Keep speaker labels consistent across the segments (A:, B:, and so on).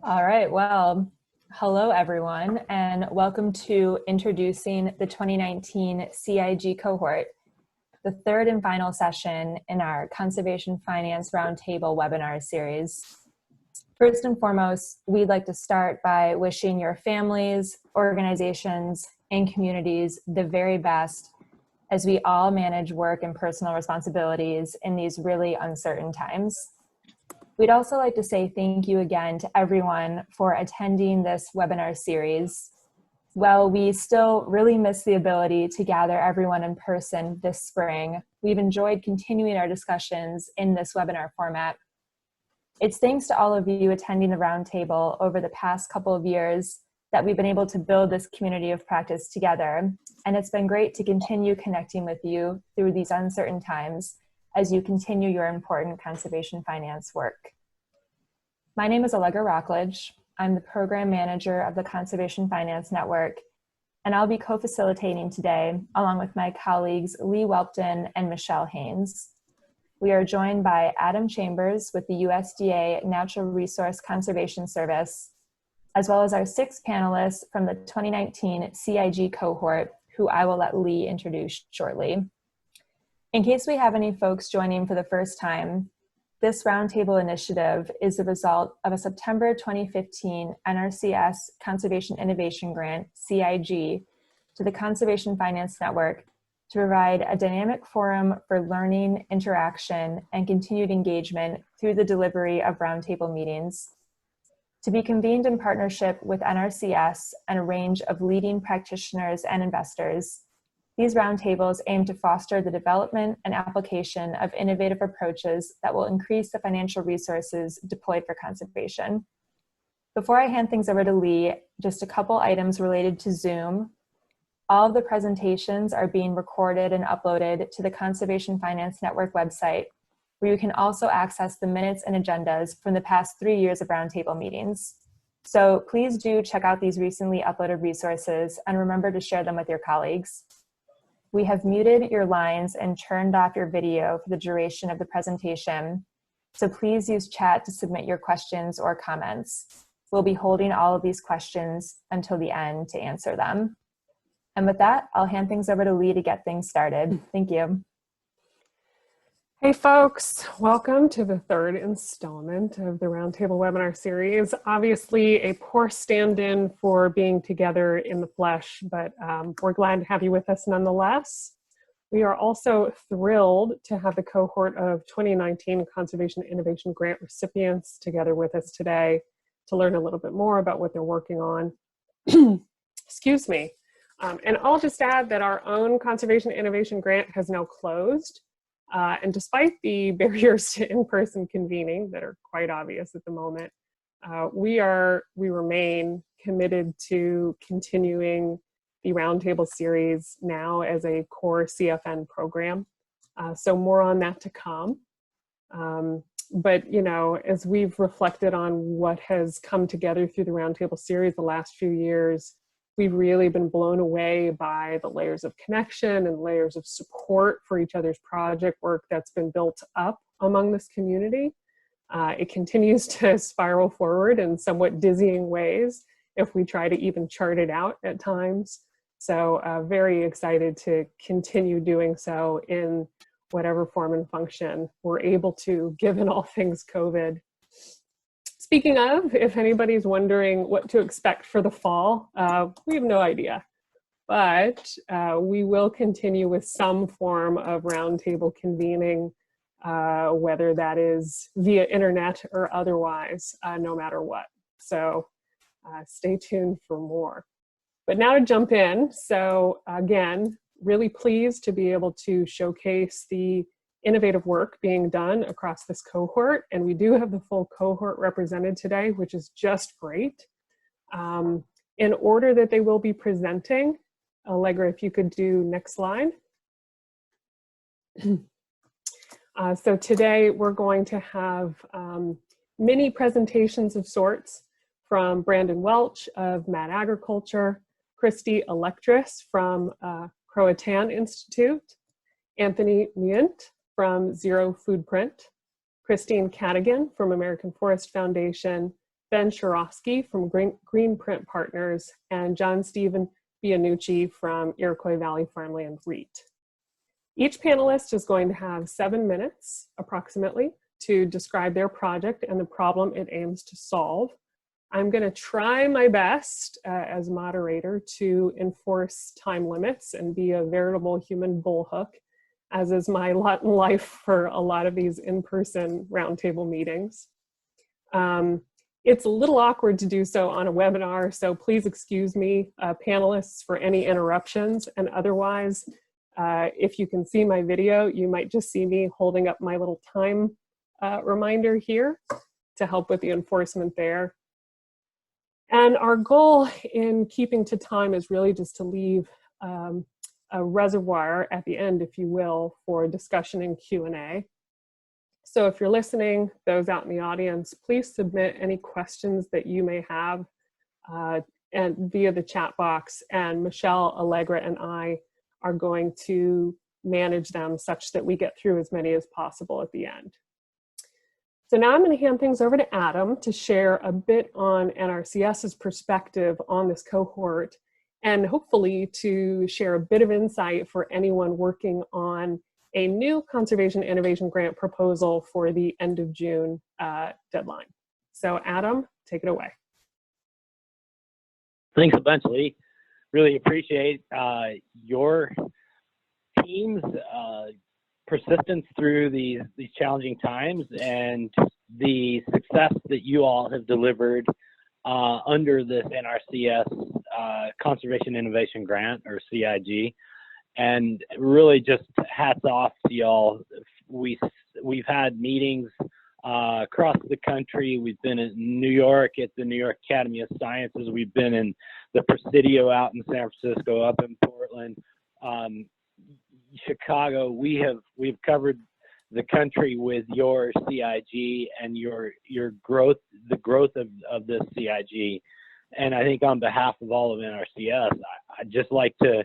A: All right, well, hello everyone, and welcome to introducing the 2019 CIG cohort, the third and final session in our Conservation Finance Roundtable webinar series. First and foremost, we'd like to start by wishing your families, organizations, and communities the very best as we all manage work and personal responsibilities in these really uncertain times. We'd also like to say thank you again to everyone for attending this webinar series. While we still really miss the ability to gather everyone in person this spring, we've enjoyed continuing our discussions in this webinar format. It's thanks to all of you attending the roundtable over the past couple of years that we've been able to build this community of practice together. And it's been great to continue connecting with you through these uncertain times as you continue your important conservation finance work. My name is Allegra Rockledge. I'm the program manager of the Conservation Finance Network, and I'll be co-facilitating today along with my colleagues Lee Welpton and Michelle Haynes. We are joined by Adam Chambers with the USDA Natural Resource Conservation Service, as well as our 6 panelists from the 2019 CIG cohort, who I will let Lee introduce shortly. In case we have any folks joining for the first time, this roundtable initiative is the result of a September 2015 NRCS Conservation Innovation Grant, CIG, to the Conservation Finance Network to provide a dynamic forum for learning, interaction, and continued engagement through the delivery of roundtable meetings. To be convened in partnership with NRCS and a range of leading practitioners and investors, these roundtables aim to foster the development and application of innovative approaches that will increase the financial resources deployed for conservation. Before I hand things over to Lee, just a couple items related to Zoom. All of the presentations are being recorded and uploaded to the Conservation Finance Network website, where you can also access the minutes and agendas from the past 3 years of roundtable meetings. So please do check out these recently uploaded resources and remember to share them with your colleagues. We have muted your lines and turned off your video for the duration of the presentation, so please use chat to submit your questions or comments. We'll be holding all of these questions until the end to answer them. And with that, I'll hand things over to Lee to get things started. Thank you.
B: Hey folks, welcome to the third installment of the Roundtable webinar series. Obviously a poor stand-in for being together in the flesh, but we're glad to have you with us nonetheless. We are also thrilled to have the cohort of 2019 Conservation Innovation Grant recipients together with us today to learn a little bit more about what they're working on. Excuse me. And I'll just add that our own Conservation Innovation Grant has now closed. And despite the barriers to in-person convening that are quite obvious at the moment, we remain committed to continuing the Roundtable series now as a core CFN program. So more on that to come. But you know, as we've reflected on what has come together through the Roundtable series the last few years, we've really been blown away by the layers of connection and layers of support for each other's project work that's been built up among this community. It continues to spiral forward in somewhat dizzying ways if we try to even chart it out at times. So very excited to continue doing so in whatever form and function we're able to, given all things COVID. Speaking of, if anybody's wondering what to expect for the fall, we have no idea. But we will continue with some form of roundtable convening, whether that is via internet or otherwise, no matter what. So stay tuned for more. But now to jump in. So again, really pleased to be able to showcase the innovative work being done across this cohort. And we do have the full cohort represented today, which is just great. In order that they will be presenting, Allegra, if you could do next slide. So today we're going to have mini presentations of sorts from Brandon Welch of Mad Agriculture, Christy Electris from Croatan Institute, Anthony Munt from Zero Foodprint, Christine Cadigan from American Forest Foundation, Ben Shirosky from Greenprint Partners, and John Stephen Bianucci from Iroquois Valley Farmland REIT. Each panelist is going to have 7 minutes, approximately, to describe their project and the problem it aims to solve. I'm going to try my best as moderator to enforce time limits and be a veritable human bullhook, as is my lot in life for a lot of these in-person roundtable meetings. It's a little awkward to do so on a webinar, so please excuse me, panelists, for any interruptions. And otherwise, if you can see my video, you might just see me holding up my little time reminder here to help with the enforcement there. And our goal in keeping to time is really just to leave a reservoir at the end, if you will, for discussion and Q&A. So if you're listening, those out in the audience, please submit any questions that you may have and via the chat box, and Michelle, Allegra, and I are going to manage them such that we get through as many as possible at the end. So now I'm going to hand things over to Adam to share a bit on NRCS's perspective on this cohort, and hopefully to share a bit of insight for anyone working on a new Conservation Innovation Grant proposal for the end of June deadline. So Adam, take it away.
C: Thanks a bunch, Lee. Really appreciate your team's persistence through these challenging times and the success that you all have delivered under this NRCS Conservation Innovation Grant, or CIG. And really just hats off to y'all. We've had meetings across the country. We've been in New York at the New York Academy of Sciences. We've been in the Presidio out in San Francisco, up in Portland, Chicago. We've covered the country with your CIG and your growth, the growth of this CIG. And I think on behalf of all of NRCS, I'd just like to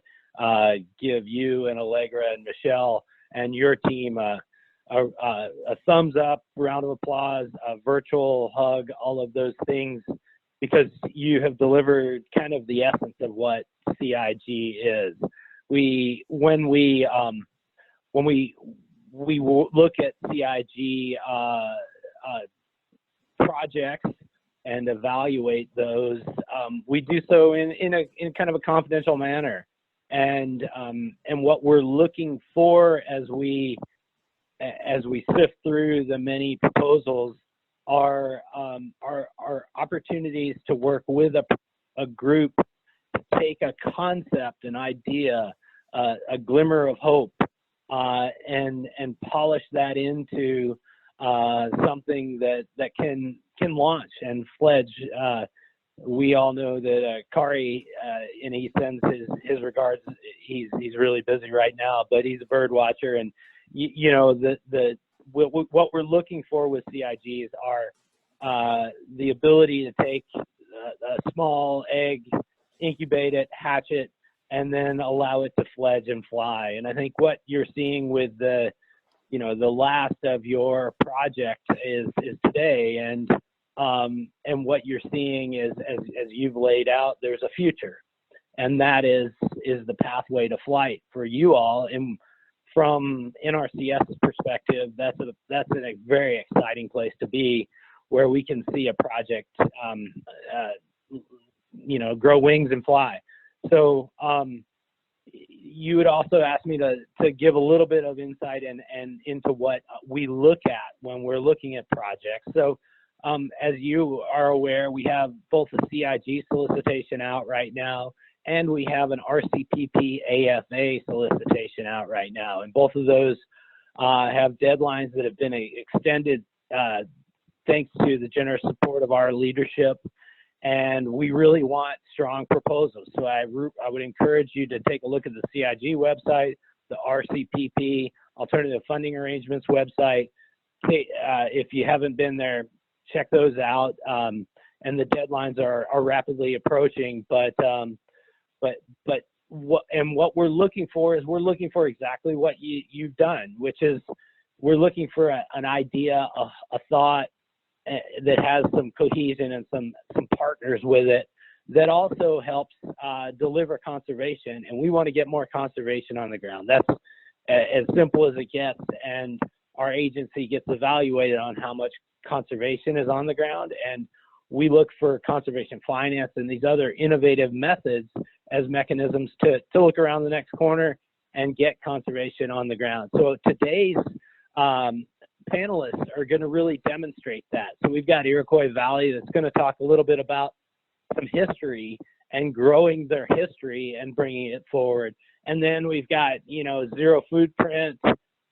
C: give you and Allegra and Michelle and your team a thumbs up, round of applause, a virtual hug, all of those things, because you have delivered kind of the essence of what CIG is. When we look at CIG projects and evaluate those, we do so in kind of a confidential manner. And what we're looking for as we sift through the many proposals are opportunities to work with a group to take a concept, an idea, a glimmer of hope, and polish that into something that can launch and fledge. We all know that Kari, and he sends his regards. He's really busy right now, but he's a bird watcher, and you know what we're looking for with CIGs are the ability to take a small egg, incubate it, hatch it, and then allow it to fledge and fly. And I think what you're seeing with the last of your project is today, and what you're seeing is, as you've laid out, there's a future, and that is the pathway to flight for you all. And from NRCS's perspective, that's a very exciting place to be, where we can see a project, grow wings and fly. So you would also ask me to give a little bit of insight and into what we look at when we're looking at projects. So as you are aware, we have both a CIG solicitation out right now, and we have an RCPP AFA solicitation out right now. And both of those have deadlines that have been extended thanks to the generous support of our leadership. And we really want strong proposals. So I would encourage you to take a look at the CIG website, the RCPP, Alternative Funding Arrangements website. If you haven't been there, check those out. And the deadlines are rapidly approaching. But what we're looking for is exactly what you've done, which is we're looking for an idea, a thought, that has some cohesion and some partners with it that also helps deliver conservation. And we want to get more conservation on the ground. That's as simple as it gets. And our agency gets evaluated on how much conservation is on the ground. And we look for conservation finance and these other innovative methods as mechanisms to look around the next corner and get conservation on the ground. So today's panelists are going to really demonstrate that. So we've got Iroquois Valley that's going to talk a little bit about some history and growing their history and bringing it forward. And then we've got, Zero Footprint,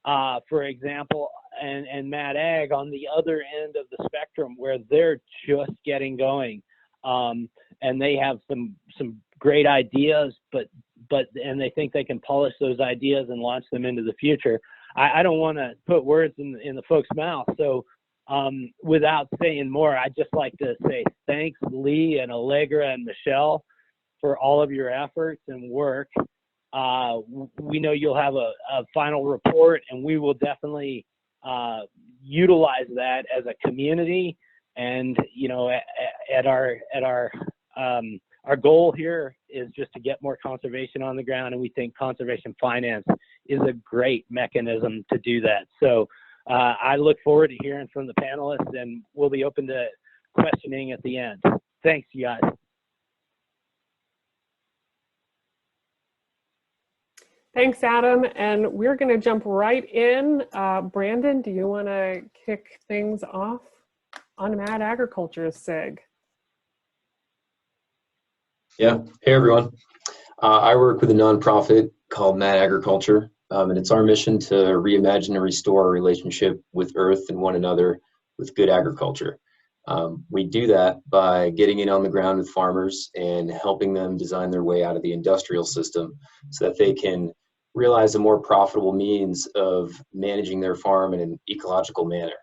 C: for example, and Mad Ag on the other end of the spectrum where they're just getting going. And they have some great ideas, and they think they can polish those ideas and launch them into the future. I don't want to put words in the folks' mouth. So without saying more, I'd just like to say thanks, Lee and Allegra and Michelle, for all of your efforts and work. We know you'll have a final report, and we will definitely utilize that as a community. And at our goal here is just to get more conservation on the ground, and we think conservation finance is a great mechanism to do that. So I look forward to hearing from the panelists, and we'll be open to questioning at the end. Thanks, you guys.
B: Thanks, Adam. And we're going to jump right in. Brandon, do you want to kick things off on Mad Agriculture CIG?
D: Yeah. Hey, everyone. I work with a nonprofit called Mad Agriculture, and it's our mission to reimagine and restore our relationship with Earth and one another with good agriculture. We do that by getting in on the ground with farmers and helping them design their way out of the industrial system so that they can realize a more profitable means of managing their farm in an ecological manner.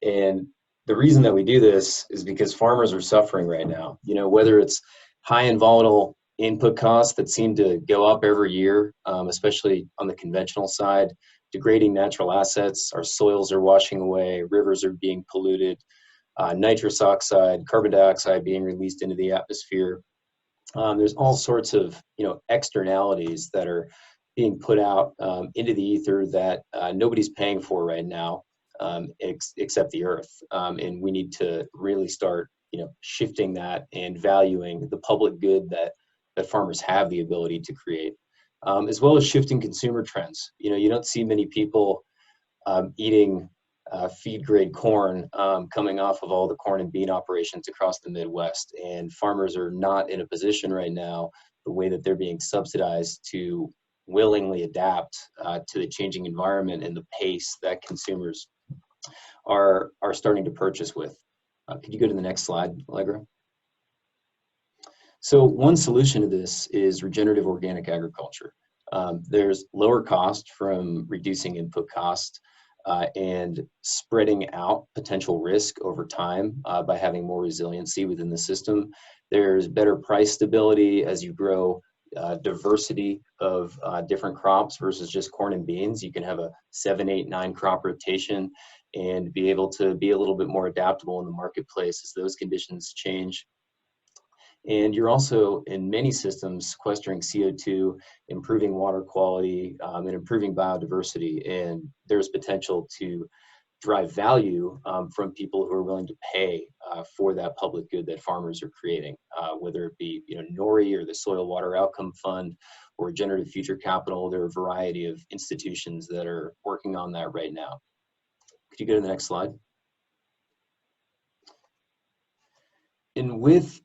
D: And the reason that we do this is because farmers are suffering right now. Whether it's high and volatile input costs that seem to go up every year, especially on the conventional side, degrading natural assets, our soils are washing away, rivers are being polluted, nitrous oxide, carbon dioxide being released into the atmosphere. There's all sorts of externalities that are being put out into the ether that nobody's paying for right now, except the Earth. And we need to really start shifting that and valuing the public good that farmers have the ability to create, as well as shifting consumer trends. You don't see many people eating feed grade corn coming off of all the corn and bean operations across the Midwest. And farmers are not in a position right now, the way that they're being subsidized, to willingly adapt to the changing environment and the pace that consumers are starting to purchase with. Could you go to the next slide, Allegra? So one solution to this is regenerative organic agriculture. There's lower cost from reducing input cost and spreading out potential risk over time by having more resiliency within the system. There's better price stability as you grow diversity of different crops versus just corn and beans. You can have a 7, 8, 9 crop rotation and be able to be a little bit more adaptable in the marketplace as those conditions change. And you're also, in many systems, sequestering CO2, improving water quality, and improving biodiversity. And there's potential to drive value from people who are willing to pay for that public good that farmers are creating, whether it be NORI or the Soil Water Outcome Fund or Regenerative Future Capital. There are a variety of institutions that are working on that right now. Could you go to the next slide? And with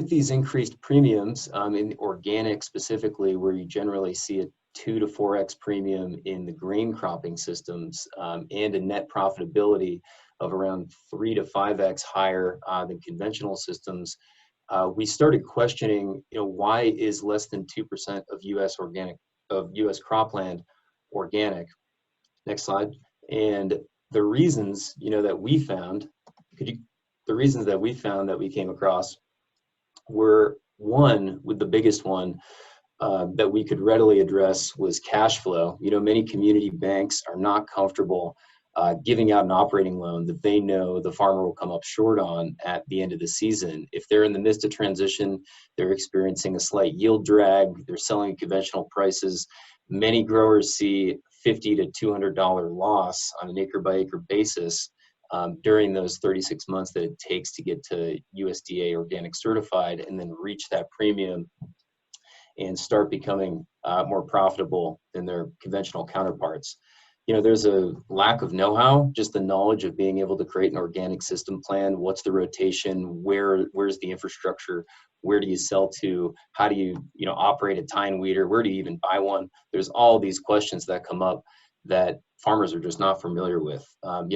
D: these increased premiums in organic specifically, where you generally see a 2 to 4x premium in the grain cropping systems and a net profitability of around 3 to 5x higher than conventional systems, we started questioning, why is less than 2% of U.S. cropland organic? Next slide. And the reasons, that we found, that we came across were, one, with the biggest one that we could readily address, was cash flow. Many community banks are not comfortable giving out an operating loan that they know the farmer will come up short on at the end of the season. If they're in the midst of transition, they're experiencing a slight yield drag, they're selling at conventional prices, many growers see $50 to $200 loss on an acre by acre basis during those 36 months that it takes to get to USDA organic certified and then reach that premium and start becoming more profitable than their conventional counterparts. You know, there's a lack of know-how, just the knowledge of being able to create an organic system plan. What's the rotation? Where's the infrastructure? Where do you sell to? How do you operate a tine weeder? Where do you even buy one? There's all these questions that come up that farmers are just not familiar with.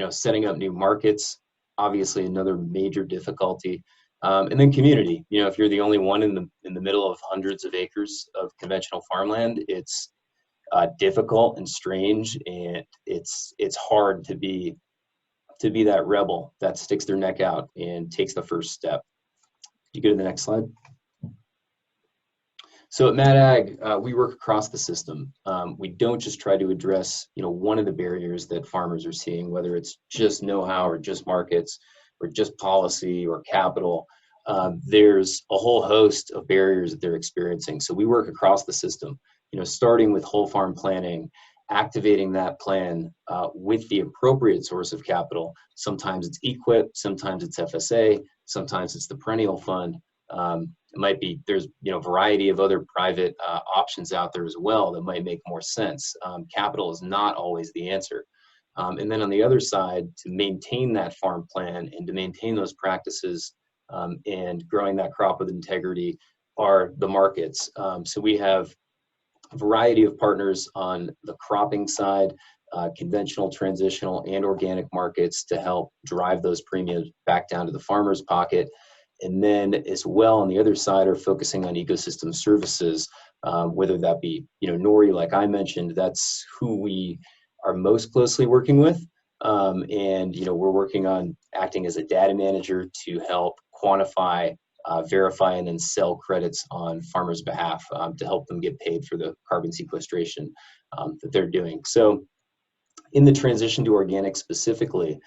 D: Setting up new markets, obviously another major difficulty. And then community. You know, if you're the only one in the middle of hundreds of acres of conventional farmland, it's difficult and strange, and it's hard to be that rebel that sticks their neck out and takes the first step. You go to the next slide. So at Mad Ag, we work across the system. We don't just try to address one of the barriers that farmers are seeing, whether it's just know-how or just markets or just policy or capital. There's a whole host of barriers that they're experiencing. So we work across the system, starting with whole farm planning, activating that plan with the appropriate source of capital. Sometimes it's EQIP, sometimes it's FSA, sometimes it's the perennial fund. It might be, there's a variety of other private options out there as well that might make more sense. Capital is not always the answer. And then on the other side, to maintain that farm plan and to maintain those practices and growing that crop with integrity are the markets. So we have a variety of partners on the cropping side, conventional, transitional, and organic markets to help drive those premiums back down to the farmer's pocket. And then as well on the other side are focusing on ecosystem services, whether that be, Nori, like I mentioned, that's who we are most closely working with. And we're working on acting as a data manager to help quantify, verify, and then sell credits on farmers' behalf to help them get paid for the carbon sequestration that they're doing. So in the transition to organic specifically,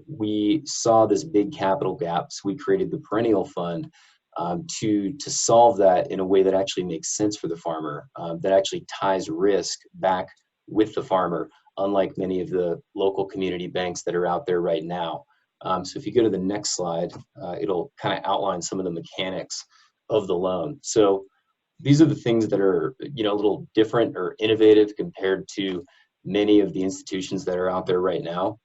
D: we saw this big capital gap. So we created the perennial fund to solve that in a way that actually makes sense for the farmer, that actually ties risk back with the farmer, unlike many of the local community banks that are out there right now. So if you go to the next slide, it'll kind of outline some of the mechanics of the loan. So these are the things that are, a little different or innovative compared to many of the institutions that are out there right now.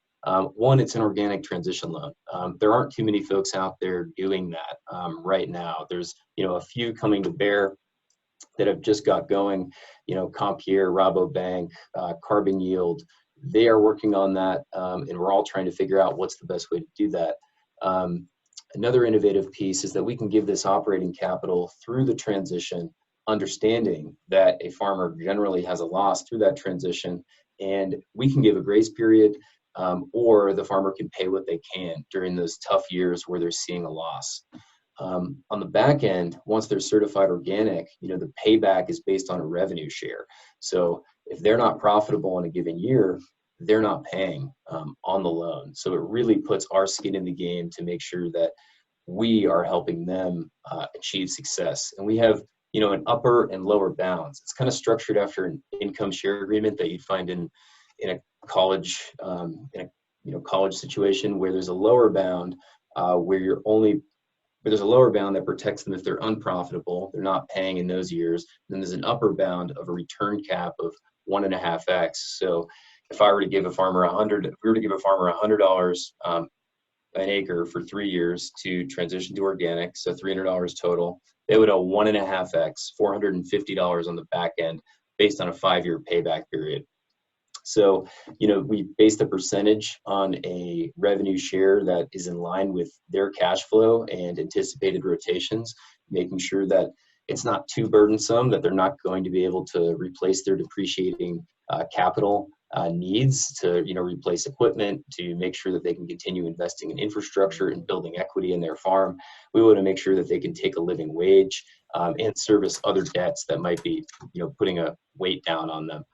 D: One, it's an organic transition loan. There aren't too many folks out there doing that right now. There's, a few coming to bear that have just got going, Compier, Rabobank, Carbon Yield. They are working on that, and we're all trying to figure out what's the best way to do that. Another innovative piece is that we can give this operating capital through the transition, understanding that a farmer generally has a loss through that transition, and we can give a grace period, or the farmer can pay what they can during those tough years where they're seeing a loss. On the back end, once they're certified organic, the payback is based on a revenue share. So if they're not profitable in a given year, they're not paying on the loan. So it really puts our skin in the game to make sure that we are helping them achieve success. And we have, an upper and lower bounds. It's kind of structured after an income share agreement that you'd find in a college, college situation, where there's a lower bound there's a lower bound that protects them if they're unprofitable, they're not paying in those years. Then there's an upper bound of a return cap of 1.5x. So if I were to give a farmer $100 an acre for 3 years to transition to organic, so $300 total, they would owe 1.5x, $450 on the back end based on a 5-year payback period. So, we base the percentage on a revenue share that is in line with their cash flow and anticipated rotations, making sure that it's not too burdensome, that they're not going to be able to replace their depreciating capital needs to, replace equipment, to make sure that they can continue investing in infrastructure and building equity in their farm. We want to make sure that they can take a living wage and service other debts that might be, putting a weight down on them.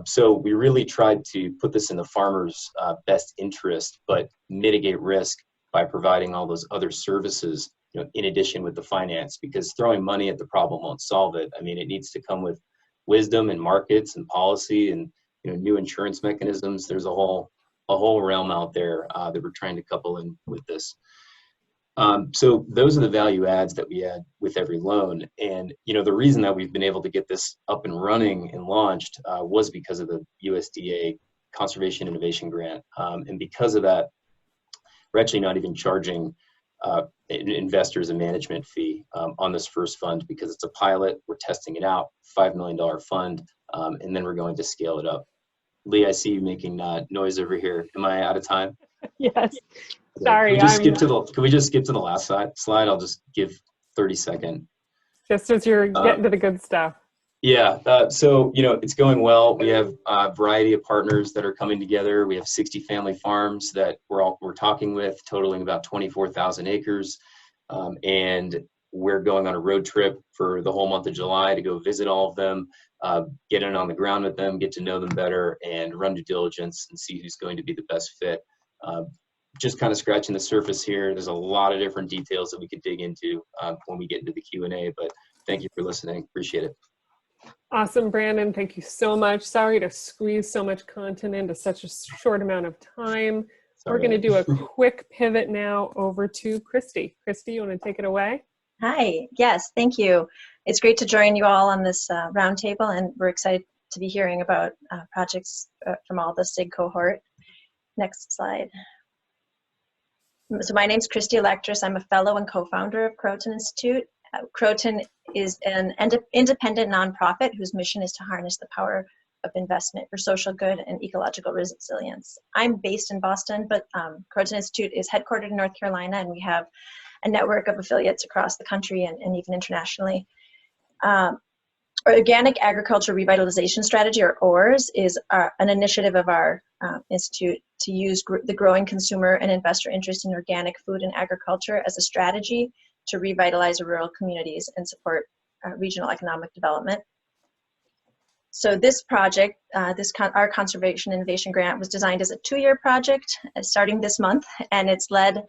D: So we really tried to put this in the farmer's best interest, but mitigate risk by providing all those other services, in addition with the finance, because throwing money at the problem won't solve it. I mean, it needs to come with wisdom and markets and policy and new insurance mechanisms. There's a whole realm out there that we're trying to couple in with this. So those are the value adds that we add with every loan. And, the reason that we've been able to get this up and running and launched was because of the USDA Conservation Innovation Grant. And because of that, we're actually not even charging investors a management fee on this first fund, because it's a pilot. We're testing it out, $5 million fund, and then we're going to scale it up. Lee, I see you making noise over here. Am I out of time?
B: Yes. Sorry.
D: Can we just skip to the last slide? I'll just give 30-second.
B: Just as you're getting to the good stuff.
D: Yeah. So, it's going well. We have a variety of partners that are coming together. We have 60 family farms that we're talking with, totaling about 24,000 acres. And we're going on a road trip for the whole month of July to go visit all of them, get in on the ground with them, get to know them better, and run due diligence and see who's going to be the best fit. Just kind of scratching the surface here. There's a lot of different details that we could dig into when we get into the Q&A, but thank you for listening. Appreciate it.
B: Awesome, Brandon. Thank you so much. Sorry to squeeze so much content into such a short amount of time. We're going to do a quick pivot now over to Christy. Christy, you want to take it away?
E: Hi. Yes, thank you. It's great to join you all on this roundtable, and we're excited to be hearing about projects from all the CIG cohort. Next slide. So my name's Christy Electris. I'm a fellow and co-founder of Croton Institute. Croton is an independent nonprofit whose mission is to harness the power of investment for social good and ecological resilience. I'm based in Boston, but Croton Institute is headquartered in North Carolina, and we have a network of affiliates across the country and even internationally. Organic Agriculture Revitalization Strategy, or ORS, is an initiative of our institute to use the growing consumer and investor interest in organic food and agriculture as a strategy to revitalize rural communities and support regional economic development. So this project, our Conservation Innovation Grant, was designed as a 2-year project starting this month, and it's led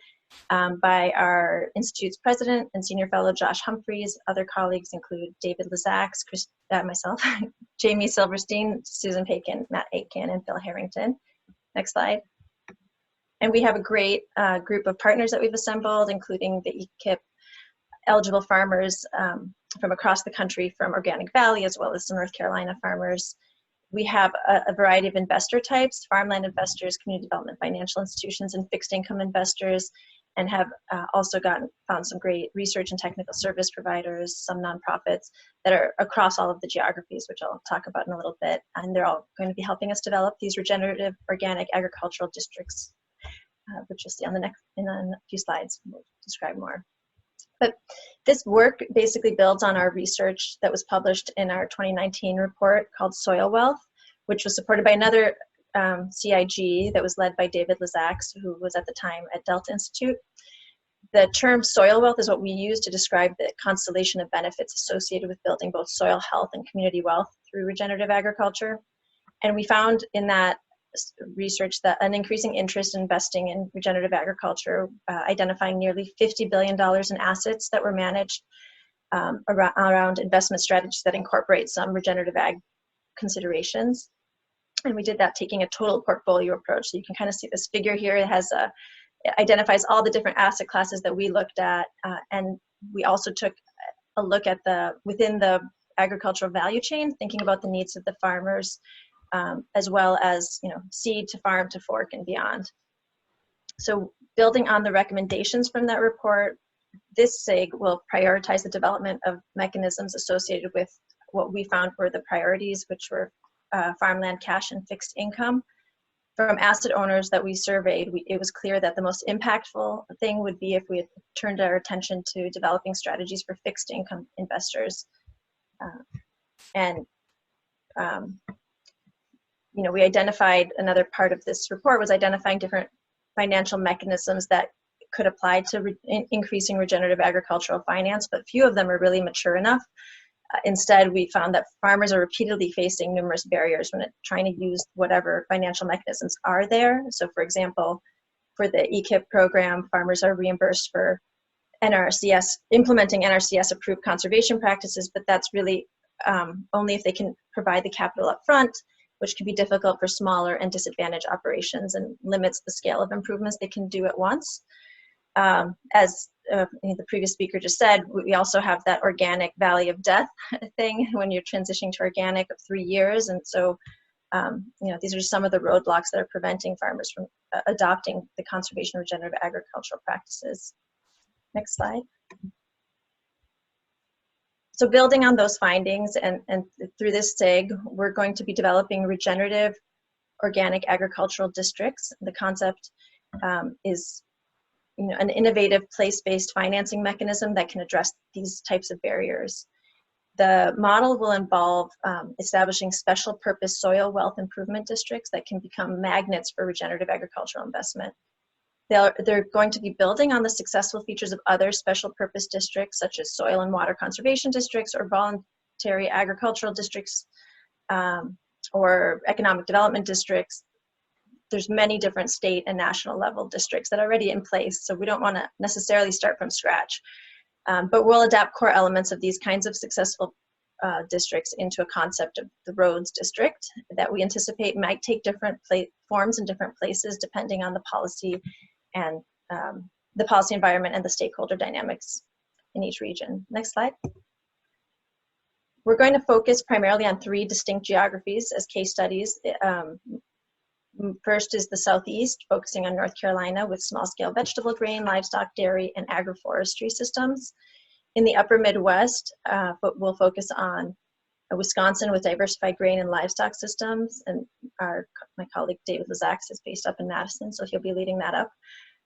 E: by our Institute's president and senior fellow, Josh Humphreys. Other colleagues include David Lizax, myself, Jamie Silverstein, Susan Pakin, Matt Aitken, and Phil Harrington. Next slide. And we have a great group of partners that we've assembled, including the EQIP eligible farmers from across the country, from Organic Valley, as well as the North Carolina farmers. We have a variety of investor types: farmland investors, community development financial institutions, and fixed income investors, and have also found some great research and technical service providers, some nonprofits that are across all of the geographies, which I'll talk about in a little bit. And they're all going to be helping us develop these regenerative organic agricultural districts, which you'll see on in a few slides. We'll describe more. But this work basically builds on our research that was published in our 2019 report called Soil Wealth, which was supported by another CIG that was led by David Lizax, who was at the time at Delta Institute. The term soil wealth is what we use to describe the constellation of benefits associated with building both soil health and community wealth through regenerative agriculture. And we found in that research that an increasing interest in investing in regenerative agriculture, identifying nearly $50 billion in assets that were managed around investment strategies that incorporate some regenerative ag considerations. And we did that taking a total portfolio approach. So you can kind of see this figure here. It identifies all the different asset classes that we looked at. And we also took a look at within the agricultural value chain, thinking about the needs of the farmers, as well as seed to farm to fork and beyond. So building on the recommendations from that report, this SIG will prioritize the development of mechanisms associated with what we found were the priorities, which were farmland cash and fixed income. From asset owners that we surveyed, it was clear that the most impactful thing would be if we had turned our attention to developing strategies for fixed income investors. We identified, another part of this report was identifying different financial mechanisms that could apply to increasing regenerative agricultural finance, but few of them are really mature enough Instead, we found that farmers are repeatedly facing numerous barriers when trying to use whatever financial mechanisms are there. So for example, for the EKIP program, farmers are reimbursed for implementing NRCS approved conservation practices, but that's really only if they can provide the capital up front, which can be difficult for smaller and disadvantaged operations and limits the scale of improvements they can do at once. As the previous speaker just said, we also have that organic valley of death thing when you're transitioning to organic of 3 years. And so, these are some of the roadblocks that are preventing farmers from adopting the conservation regenerative agricultural practices. Next slide. So building on those findings and through this CIG, we're going to be developing regenerative organic agricultural districts. The concept is an innovative place-based financing mechanism that can address these types of barriers. The model will involve establishing special purpose soil wealth improvement districts that can become magnets for regenerative agricultural investment. They're going to be building on the successful features of other special purpose districts, such as soil and water conservation districts or voluntary agricultural districts or economic development districts. There's many different state and national level districts that are already in place, so we don't want to necessarily start from scratch. But we'll adapt core elements of these kinds of successful districts into a concept of the roads district that we anticipate might take different forms in different places depending on the policy and the policy environment and the stakeholder dynamics in each region. Next slide. We're going to focus primarily on 3 distinct geographies as case studies. First is the Southeast, focusing on North Carolina with small-scale vegetable grain, livestock, dairy, and agroforestry systems. In the upper Midwest, we'll focus on Wisconsin with diversified grain and livestock systems, and my colleague David Lazaks is based up in Madison, so he'll be leading that up.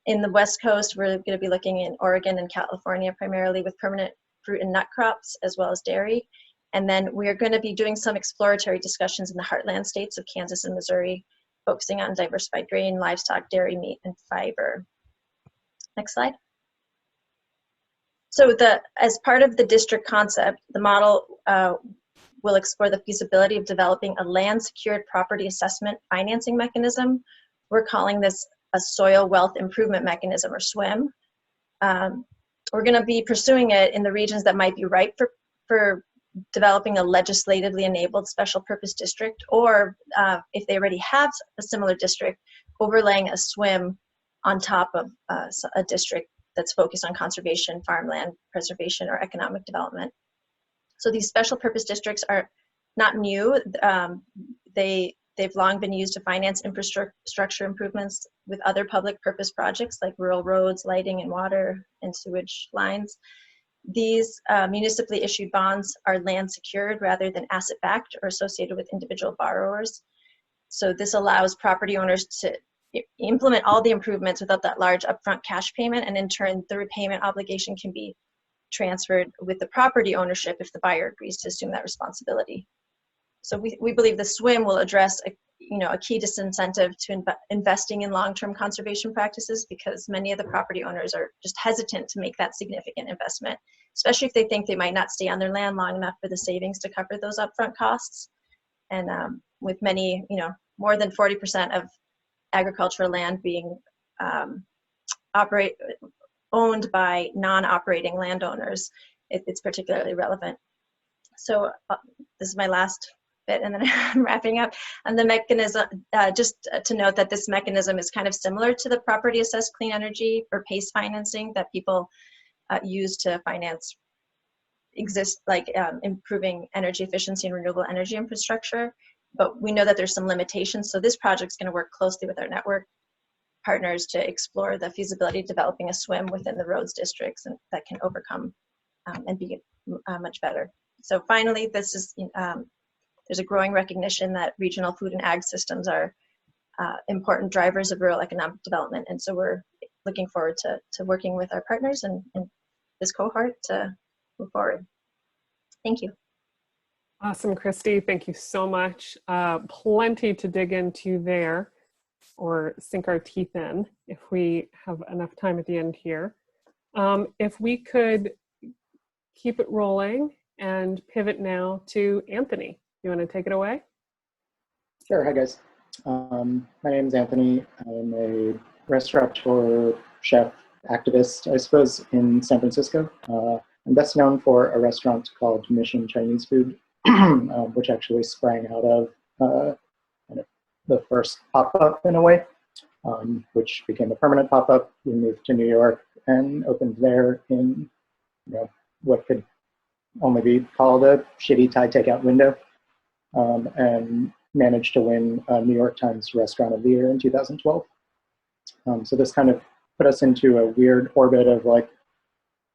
E: In the West Coast, we're going to be looking in Oregon and California primarily with permanent fruit and nut crops as well as dairy. And then we're going to be doing some exploratory discussions in the heartland states of Kansas and Missouri, focusing on diversified grain, livestock, dairy, meat, and fiber. Next slide. So as part of the district concept, the model will explore the feasibility of developing a land secured property assessment financing mechanism. We're calling this a soil wealth improvement mechanism, or SWIM. We're going to be pursuing it in the regions that might be ripe for developing a legislatively enabled special purpose district, or if they already have a similar district, overlaying a SWIM on top of a district that's focused on conservation, farmland preservation, or economic development. So these special purpose districts are not new. They've long been used to finance infrastructure improvements with other public purpose projects like rural roads, lighting and water and sewage lines. These municipally issued bonds are land secured rather than asset backed or associated with individual borrowers. So this allows property owners to implement all the improvements without that large upfront cash payment, and in turn the repayment obligation can be transferred with the property ownership if the buyer agrees to assume that responsibility. So we believe the SWIM will address a key disincentive to investing in long-term conservation practices, because many of the property owners are just hesitant to make that significant investment, especially if they think they might not stay on their land long enough for the savings to cover those upfront costs. And with many, more than 40% of agricultural land being owned by non-operating landowners, it's particularly relevant. So this is my last bit, and then I'm wrapping up. And the mechanism, just to note that this mechanism is kind of similar to the property assessed clean energy or PACE financing that people use to finance improving energy efficiency and renewable energy infrastructure. But we know that there's some limitations. So this project's going to work closely with our network partners to explore the feasibility of developing a SWIM within the roads districts and that can overcome and be much better. So finally, this is there's a growing recognition that regional food and ag systems are important drivers of rural economic development. And so we're looking forward to working with our partners and this cohort to move forward. Thank you.
B: Awesome, Christy. Thank you so much. Plenty to dig into there, or sink our teeth in if we have enough time at the end here. If we could keep it rolling and pivot now to Anthony. You want to take it away?
F: Sure. Hi, guys. My name is Anthony. I'm a restaurateur, chef, activist, I suppose, in San Francisco. I'm best known for a restaurant called Mission Chinese Food, which actually sprang out of kind of the first pop-up in a way, which became a permanent pop-up. We moved to New York and opened there in what could only be called a shitty Thai takeout window, and managed to win a New York Times Restaurant of the Year in 2012. So this kind of put us into a weird orbit of like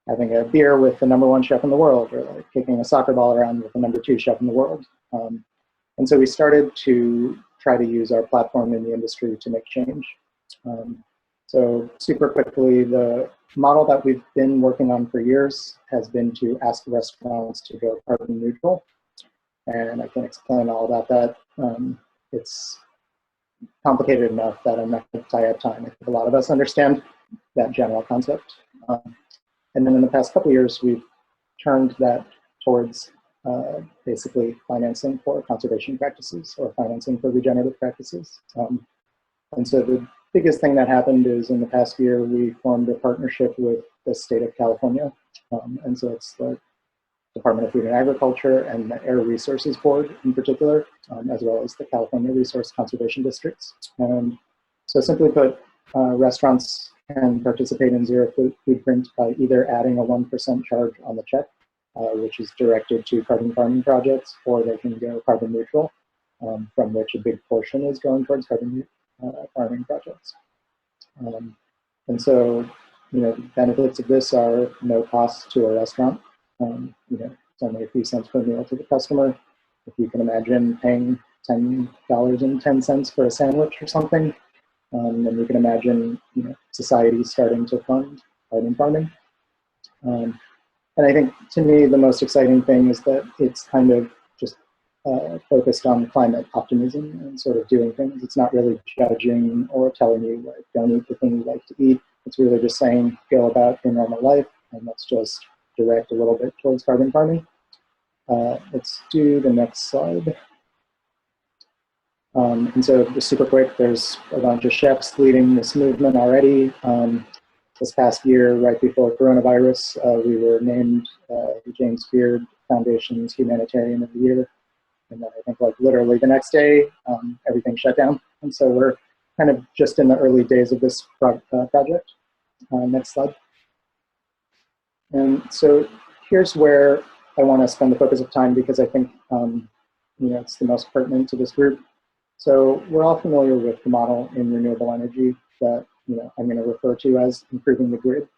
F: having a beer with the #1 chef in the world, or like kicking a soccer ball around with the #2 chef in the world. And so we started to try to use our platform in the industry to make change. So super quickly, the model that we've been working on for years has been to ask restaurants to go carbon neutral. And I can explain all about that. It's complicated enough that I'm not going to tie up time. I think a lot of us understand that general concept. And then in the past couple of years, we've turned that towards basically financing for conservation practices or financing for regenerative practices. And so the biggest thing that happened is in the past year, we formed a partnership with the state of California. And so it's the Department of Food and Agriculture and the Air Resources Board in particular, as well as the California Resource Conservation Districts. And so simply put, restaurants can participate in zero footprint by either adding a 1% charge on the check, which is directed to carbon farming projects, or they can go carbon neutral, from which a big portion is going towards carbon farming projects. And so, the benefits of this are no cost to a restaurant. It's only a few cents per meal to the customer. If you can imagine paying $10.10 for a sandwich or something, then you can imagine, society starting to fund carbon farming. And I think, to me, the most exciting thing is that it's kind of just focused on climate optimism and sort of doing things. It's not really judging or telling you, like, don't eat the thing you like to eat. It's really just saying, go about your normal life, and let's just direct a little bit towards carbon farming. Let's do the next slide. And so just super quick, there's a bunch of chefs leading this movement already. This past year, right before coronavirus, we were named the James Beard Foundation's Humanitarian of the Year. And then I think like literally the next day, everything shut down. And so we're kind of just in the early days of this project. Next slide. And so here's where I want to spend the focus of time, because I think it's the most pertinent to this group. So we're all familiar with the model in renewable energy that I'm going to refer to as improving the grid.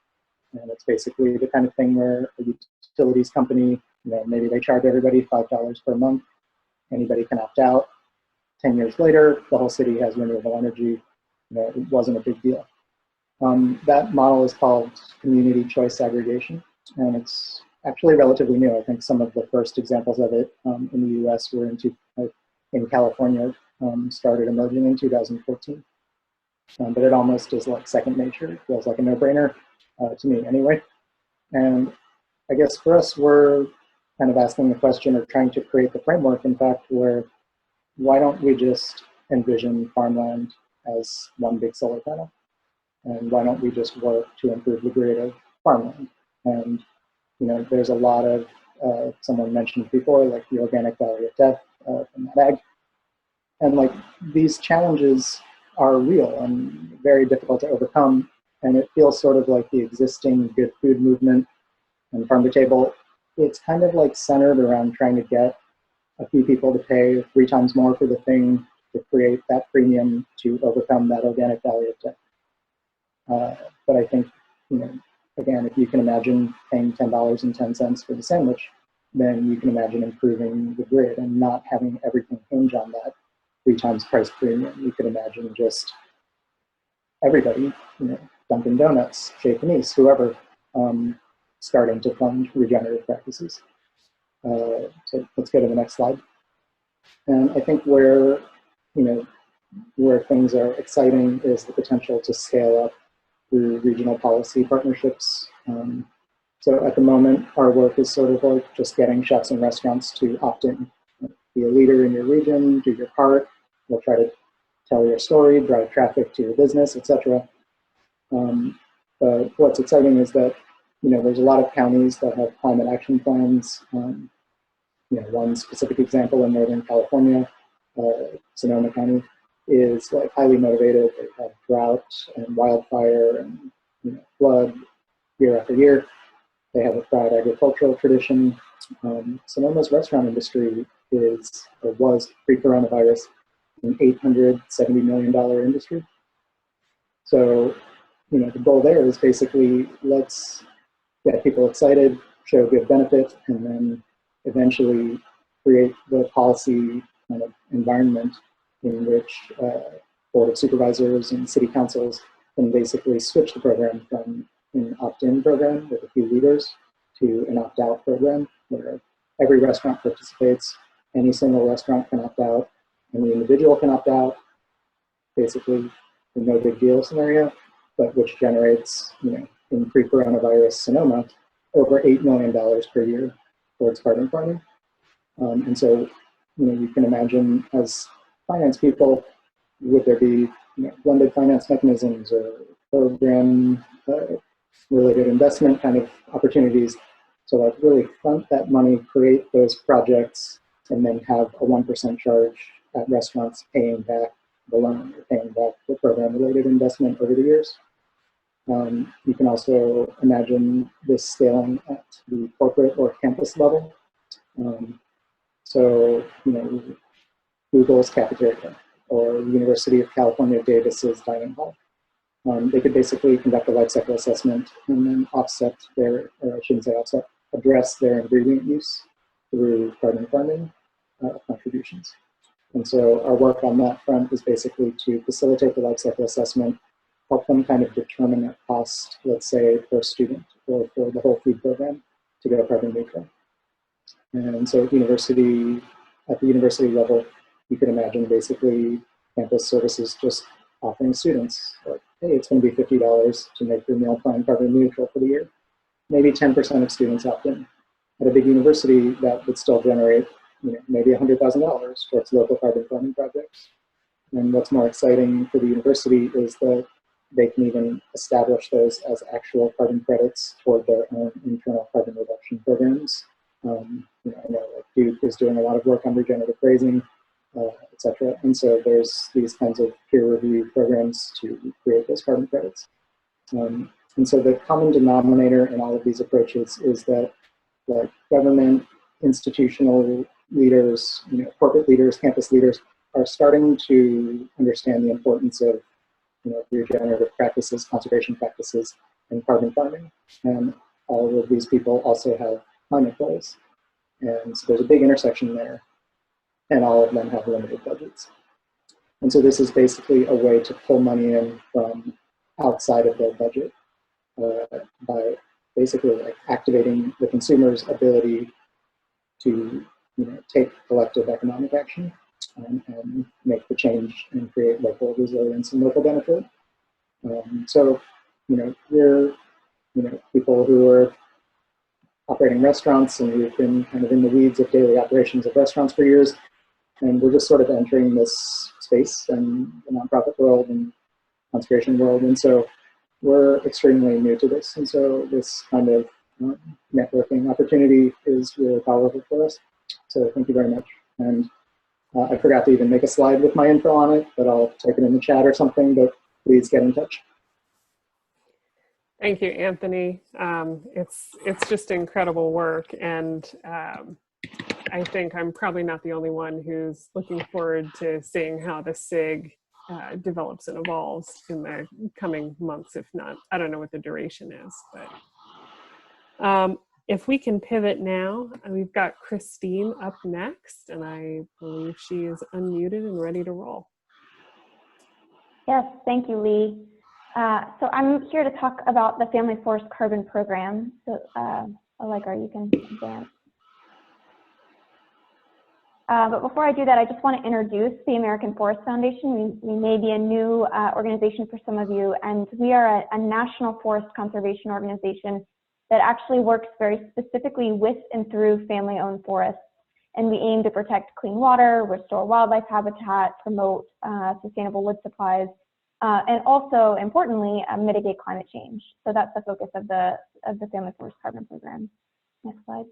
F: And it's basically the kind of thing where a utilities company, maybe they charge everybody $5 per month. Anybody can opt out. 10 years later, the whole city has renewable energy. It wasn't a big deal. That model is called community choice aggregation, and it's actually relatively new. I think some of the first examples of it in the US were in California, started emerging in 2014. But it almost is like second nature. It feels like a no-brainer to me anyway. And I guess for us, we're kind of asking the question, or trying to create the framework, in fact, where why don't we just envision farmland as one big solar panel? And why don't we just work to improve the grid of farmland? And there's a lot of, someone mentioned before, like the organic valley of death from that ag. And like these challenges are real and very difficult to overcome. And it feels sort of like the existing good food movement and farm to table. It's kind of like centered around trying to get a few people to pay 3 times more for the thing to create that premium to overcome that organic valley of death. But I think, again, if you can imagine paying $10.10 for the sandwich, then you can imagine improving the grid and not having everything hinge on that 3 times price premium. You could imagine just everybody, Dunkin' Donuts, Chez Panisse, whoever, starting to fund regenerative practices. So let's go to the next slide. And I think where things are exciting is the potential to scale up through regional policy partnerships. So at the moment, our work is sort of like just getting chefs and restaurants to opt in. Be a leader in your region, do your part. We'll try to tell your story, drive traffic to your business, etc. But what's exciting is that, there's a lot of counties that have climate action plans. One specific example in Northern California, Sonoma County, is like highly motivated. They have drought and wildfire and flood year after year. They have a proud agricultural tradition. Sonoma's restaurant industry was pre-coronavirus an $870 million industry. So, the goal there is basically let's get people excited, show good benefit, and then eventually create the policy kind of environment in which Board of Supervisors and city councils can basically switch the program from an opt-in program with a few leaders to an opt-out program where every restaurant participates, any single restaurant can opt out, any individual can opt out, basically a no big deal scenario, but which generates, in pre-coronavirus Sonoma, over $8 million per year towards carbon farming. And so, you can imagine as finance people, would there be blended finance mechanisms or program related investment kind of opportunities to like really front that money, create those projects, and then have a 1% charge at restaurants paying back the loan or paying back the program related investment over the years. You can also imagine this scaling at the corporate or campus level. So, Google's cafeteria or University of California Davis's dining hall. They could basically conduct a life cycle assessment and then address their ingredient use through carbon farming contributions. And so our work on that front is basically to facilitate the life cycle assessment, help them kind of determine a cost, let's say, per student or for the whole food program to go carbon neutral. And so at the university level, you could imagine basically campus services just offering students, like, hey, it's going to be $50 to make your meal plan carbon neutral for the year. Maybe 10% of students opt in. At a big university, that would still generate maybe $100,000 towards local carbon farming projects. And what's more exciting for the university is that they can even establish those as actual carbon credits toward their own internal carbon reduction programs. I know like Duke is doing a lot of work on regenerative grazing, et cetera. And so there's these kinds of peer review programs to create those carbon credits. And so the common denominator in all of these approaches is that like government, institutional leaders, corporate leaders, campus leaders are starting to understand the importance of regenerative practices, conservation practices, and carbon farming. And all of these people also have climate goals. And so there's a big intersection there, and all of them have limited budgets. And so this is basically a way to pull money in from outside of their budget by basically like activating the consumer's ability to take collective economic action and make the change and create local resilience and local benefit. So, we're people who are operating restaurants, and we've been kind of in the weeds of daily operations of restaurants for years, and we're just sort of entering this space and the nonprofit world and conservation world, and so we're extremely new to this, and so this kind of networking opportunity is really powerful for us. So thank you very much. And I forgot to even make a slide with my info on it, but I'll type it in the chat or something, but please get in touch.
B: Thank you, Anthony. It's just incredible work, and I think I'm probably not the only one who's looking forward to seeing how the CIG develops and evolves in the coming months, if not, I don't know what the duration is, but if we can pivot now, we've got Christine up next, and I believe she is unmuted and ready to roll.
G: Yes, thank you, Lee. So I'm here to talk about the Family Forest Carbon Program. So, Allegra, you can advance. But before I do that, I just want to introduce the American Forest Foundation. We may be a new organization for some of you, and we are a national forest conservation organization that actually works very specifically with and through family-owned forests. And we aim to protect clean water, restore wildlife habitat, promote sustainable wood supplies, and also, importantly, mitigate climate change. So that's the focus of the Family Forest Carbon Program. Next slide.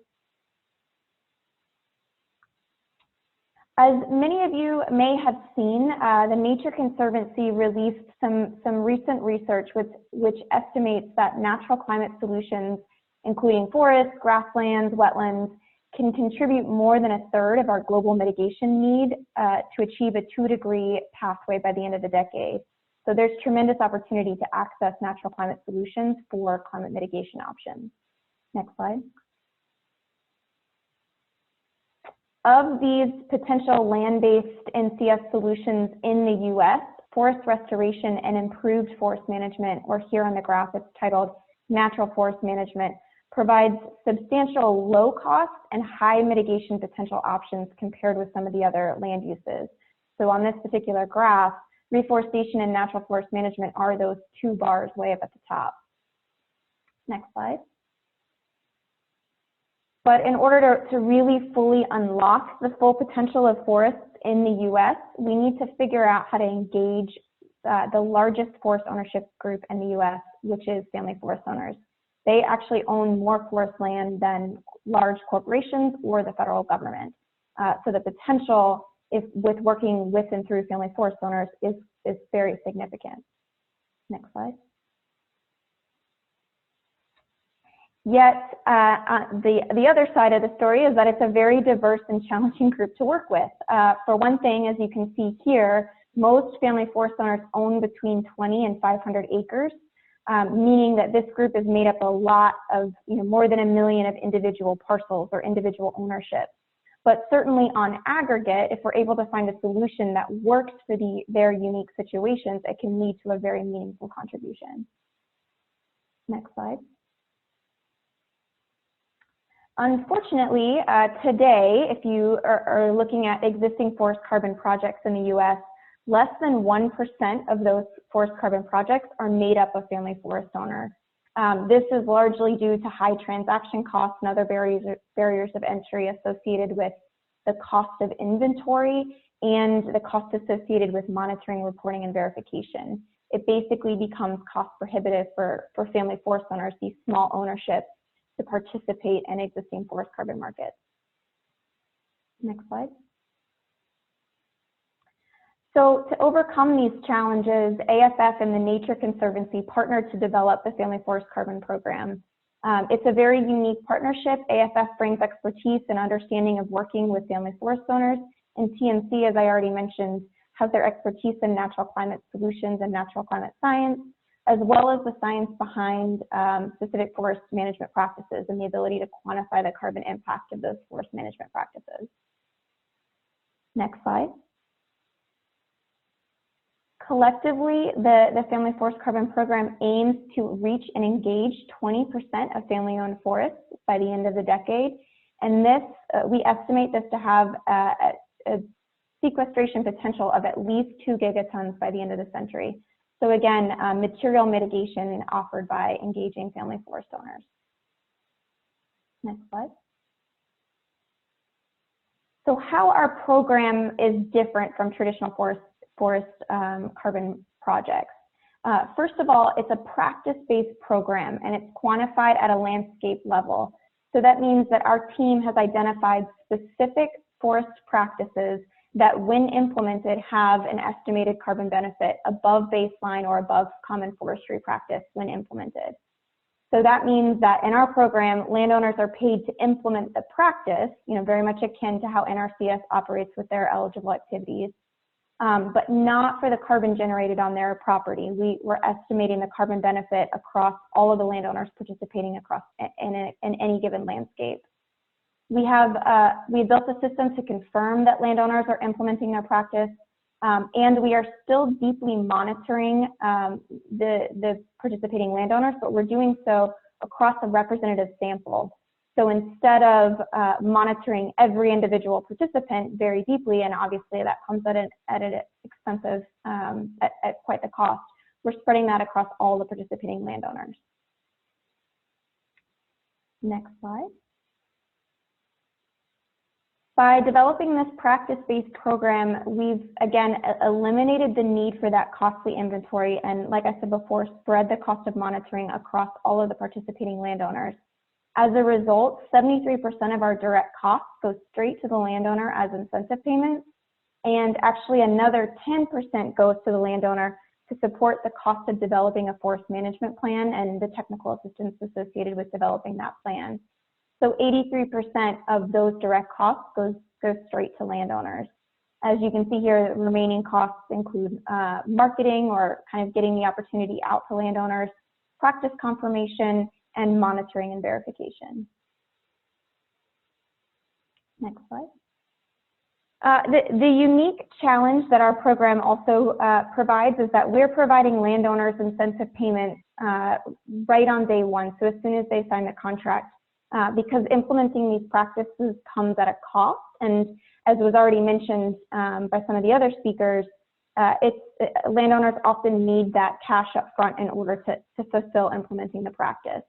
G: As many of you may have seen, the Nature Conservancy released some recent research which estimates that natural climate solutions, including forests, grasslands, wetlands, can contribute more than 1/3 of our global mitigation need to achieve a 2-degree pathway by the end of the decade. So there's tremendous opportunity to access natural climate solutions for climate mitigation options. Next slide. Of these potential land-based NCS solutions in the US, forest restoration and improved forest management, or here on the graph it's titled Natural Forest Management, provides substantial low cost and high mitigation potential options compared with some of the other land uses. So on this particular graph, reforestation and natural forest management are those 2 bars way up at the top. Next slide. But in order to really fully unlock the full potential of forests in the US, we need to figure out how to engage the largest forest ownership group in the US, which is family forest owners. They actually own more forest land than large corporations or the federal government. So the potential with working with and through family forest owners is very significant. Next slide. Yet the other side of the story is that it's a very diverse and challenging group to work with. For one thing, as you can see here, most family forest owners own between 20 and 500 acres, meaning that this group is made up a lot of, more than 1 million of individual parcels or individual ownership. But certainly on aggregate, if we're able to find a solution that works for their unique situations, it can lead to a very meaningful contribution. Next slide. Unfortunately, today, if you are looking at existing forest carbon projects in the US, less than 1% of those forest carbon projects are made up of family forest owners. This is largely due to high transaction costs and other barriers of entry associated with the cost of inventory and the cost associated with monitoring, reporting, and verification. It basically becomes cost prohibitive for family forest owners, these small ownerships, to participate in existing forest carbon markets. Next slide. So to overcome these challenges, AFF and the Nature Conservancy partnered to develop the Family Forest Carbon Program. It's a very unique partnership. AFF brings expertise and understanding of working with family forest owners, and TNC, as I already mentioned, has their expertise in natural climate solutions and natural climate science, as well as the science behind specific forest management practices and the ability to quantify the carbon impact of those forest management practices. Next slide. Collectively, the Family Forest Carbon Program aims to reach and engage 20% of family-owned forests by the end of the decade. And this, we estimate this to have a sequestration potential of at least 2 gigatons by the end of the century. So again, material mitigation offered by engaging family forest owners. Next slide. So how our program is different from traditional forest carbon projects. First of all, it's a practice-based program and it's quantified at a landscape level. So that means that our team has identified specific forest practices that when implemented have an estimated carbon benefit above baseline or above common forestry practice when implemented. So that means that in our program, landowners are paid to implement the practice, very much akin to how NRCS operates with their eligible activities, but not for the carbon generated on their property. We're estimating the carbon benefit across all of the landowners participating across in any given landscape. We built a system to confirm that landowners are implementing their practice, and we are still deeply monitoring the participating landowners, but we're doing so across a representative sample. So instead of monitoring every individual participant very deeply, and obviously that comes at an expensive, at quite the cost, we're spreading that across all the participating landowners. Next slide. By developing this practice-based program, we've, again, eliminated the need for that costly inventory and, like I said before, spread the cost of monitoring across all of the participating landowners. As a result, 73% of our direct costs go straight to the landowner as incentive payments, and actually another 10% goes to the landowner to support the cost of developing a forest management plan and the technical assistance associated with developing that plan. So 83% of those direct costs go straight to landowners. As you can see here, the remaining costs include marketing or kind of getting the opportunity out to landowners, practice confirmation, and monitoring and verification. Next slide. The unique challenge that our program also provides is that we're providing landowners incentive payments right on day one, so as soon as they sign the contract, because implementing these practices comes at a cost, and as was already mentioned by some of the other speakers, landowners often need that cash up front in order to fulfill implementing the practice.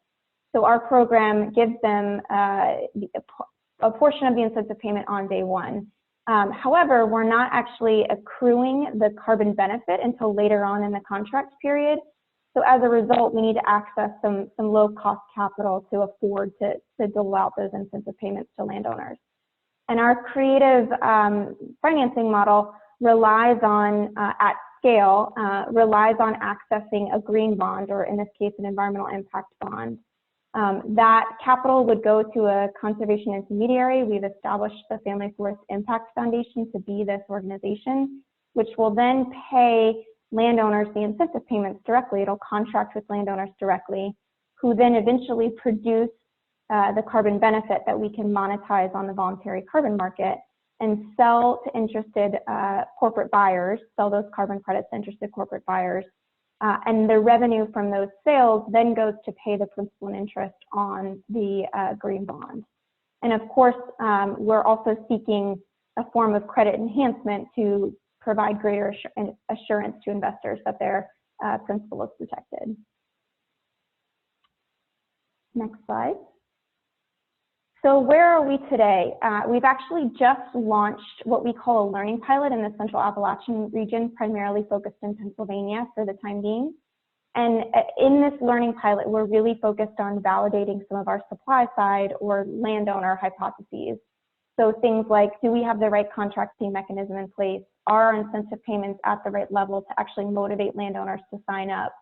G: So our program gives them a portion of the incentive payment on day one. However, we're not actually accruing the carbon benefit until later on in the contract period. So as a result, we need to access some low-cost capital to afford to dole out those incentive payments to landowners. And our creative financing model relies on, at scale, relies on accessing a green bond, or in this case, an environmental impact bond. That capital would go to a conservation intermediary. We've established the Family Forest Impact Foundation to be this organization, which will then pay landowners the incentive payments directly. It'll contract with landowners directly, who then eventually produce the carbon benefit that we can monetize on the voluntary carbon market and sell to interested corporate buyers, sell those carbon credits to interested corporate buyers. And the revenue from those sales then goes to pay the principal and interest on the green bond. And of course, we're also seeking a form of credit enhancement to provide greater assurance to investors that their principal is protected. Next slide. So where are we today? We've actually just launched what we call a learning pilot in the Central Appalachian region, primarily focused in Pennsylvania for the time being. And in this learning pilot, we're really focused on validating some of our supply side or landowner hypotheses. So things like, do we have the right contracting mechanism in place? Are incentive payments at the right level to actually motivate landowners to sign up?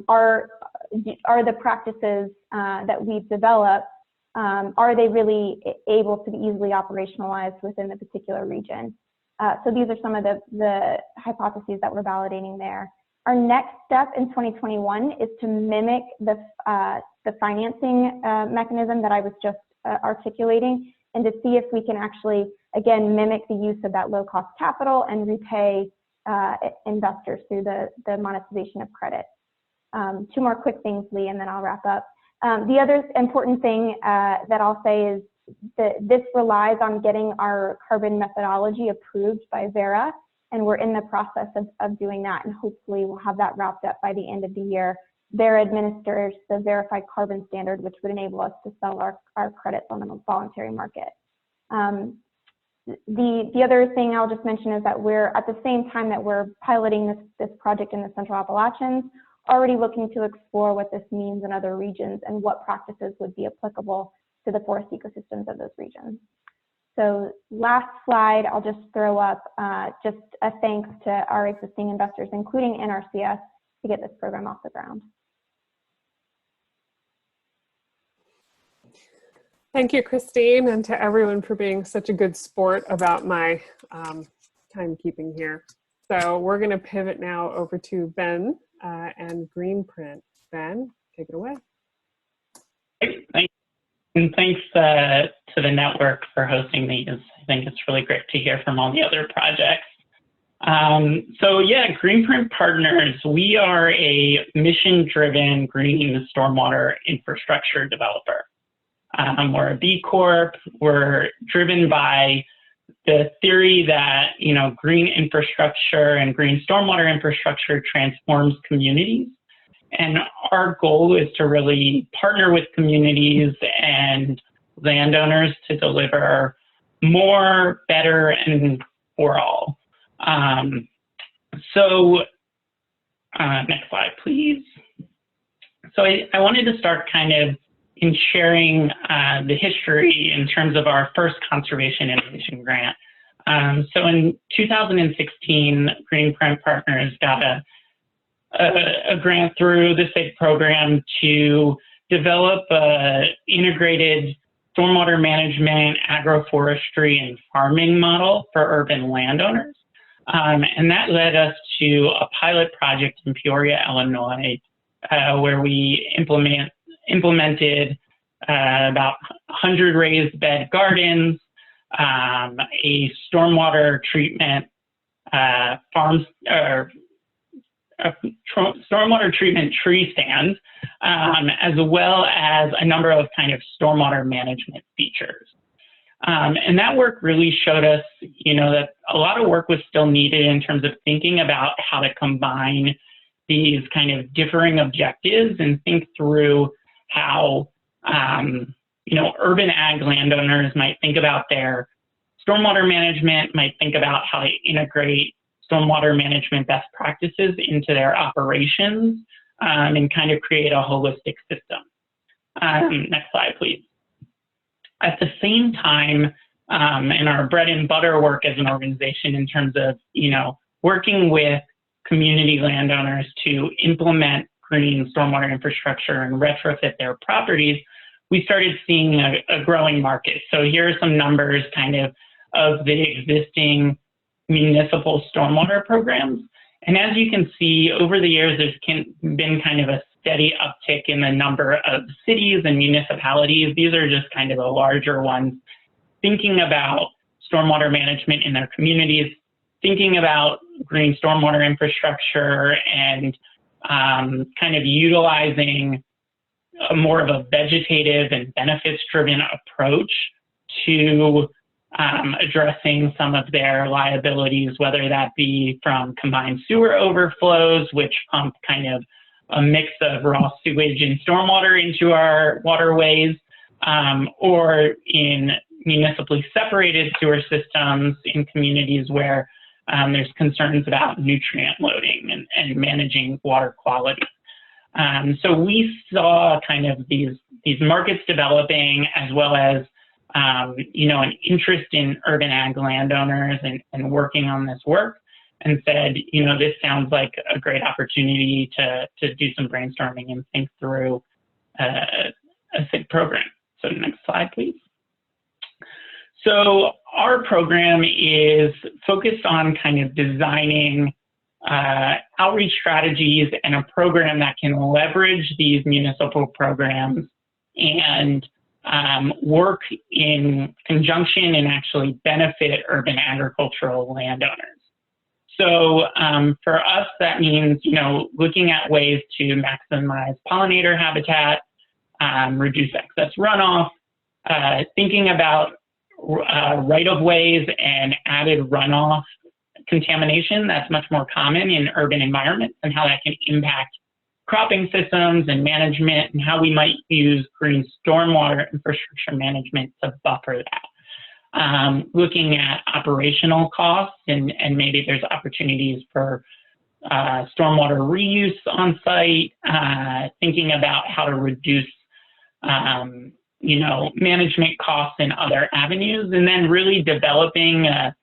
G: Are the practices that we've developed, are they really able to be easily operationalized within the particular region? So these are some of the hypotheses that we're validating there. Our next step in 2021 is to mimic the financing mechanism that I was just articulating, and to see if we can actually, again, mimic the use of that low-cost capital and repay investors through the monetization of credit. Two more quick things, Lee, and then I'll wrap up. The other important thing that I'll say is that this relies on getting our carbon methodology approved by Verra, and we're in the process of doing that, and hopefully we'll have that wrapped up by the end of the year. Verra administers the verified carbon standard, which would enable us to sell our credits on the voluntary market. The other thing I'll just mention is that we're, at the same time that we're piloting this project in the Central Appalachians, already looking to explore what this means in other regions and what practices would be applicable to the forest ecosystems of those regions. So last slide, I'll just throw up just a thanks to our existing investors, including NRCS, to get this program off the ground.
B: Thank you, Christine, and to everyone for being such a good sport about my timekeeping here. So we're going to pivot now over to Ben and Greenprint. Ben, take it away.
H: Great, thanks. And thanks to the network for hosting these. I think it's really great to hear from all the other projects. So yeah, Greenprint Partners, we are a mission-driven green stormwater infrastructure developer. We're a B Corp. We're driven by the theory that, you know, green infrastructure and green stormwater infrastructure transforms communities. And our goal is to really partner with communities and landowners to deliver more, better, and for all. Next slide, please. So I wanted to start kind of in sharing the history in terms of our first conservation innovation grant. So in 2016, Greenprint Partners got a grant through the CIG program to develop an integrated stormwater management, agroforestry, and farming model for urban landowners. And that led us to a pilot project in Peoria, Illinois, where we implemented about 100 raised bed gardens, a stormwater treatment stormwater treatment tree stand, as well as a number of kind of stormwater management features. And that work really showed us, that a lot of work was still needed in terms of thinking about how to combine these kind of differing objectives and think through how, urban ag landowners might think about their stormwater management, might think about how to integrate stormwater management best practices into their operations, and kind of create a holistic system. Next slide, please. At the same time, in our bread and butter work as an organization in terms of, working with community landowners to implement green stormwater infrastructure and retrofit their properties, we started seeing a growing market. So here are some numbers kind of the existing municipal stormwater programs. And as you can see, over the years, there's been kind of a steady uptick in the number of cities and municipalities. These are just kind of the larger ones, thinking about stormwater management in their communities, thinking about green stormwater infrastructure, and kind of utilizing more of a vegetative and benefits-driven approach to addressing some of their liabilities, whether that be from combined sewer overflows, which pump kind of a mix of raw sewage and stormwater into our waterways, or in municipally separated sewer systems in communities where there's concerns about nutrient loading and managing water quality. So we saw kind of these markets developing, as well as an interest in urban ag landowners and working on this work, and said, this sounds like a great opportunity to do some brainstorming and think through a CIG program. So next slide, please. So our program is focused on kind of designing outreach strategies and a program that can leverage these municipal programs and work in conjunction and actually benefit urban agricultural landowners. So for us, that means, looking at ways to maximize pollinator habitat, reduce excess runoff, thinking about right-of-ways and added runoff contamination that's much more common in urban environments, and how that can impact cropping systems and management, and how we might use green stormwater infrastructure management to buffer that. Looking at operational costs, and maybe there's opportunities for stormwater reuse on site, thinking about how to reduce management costs in other avenues, and then really developing a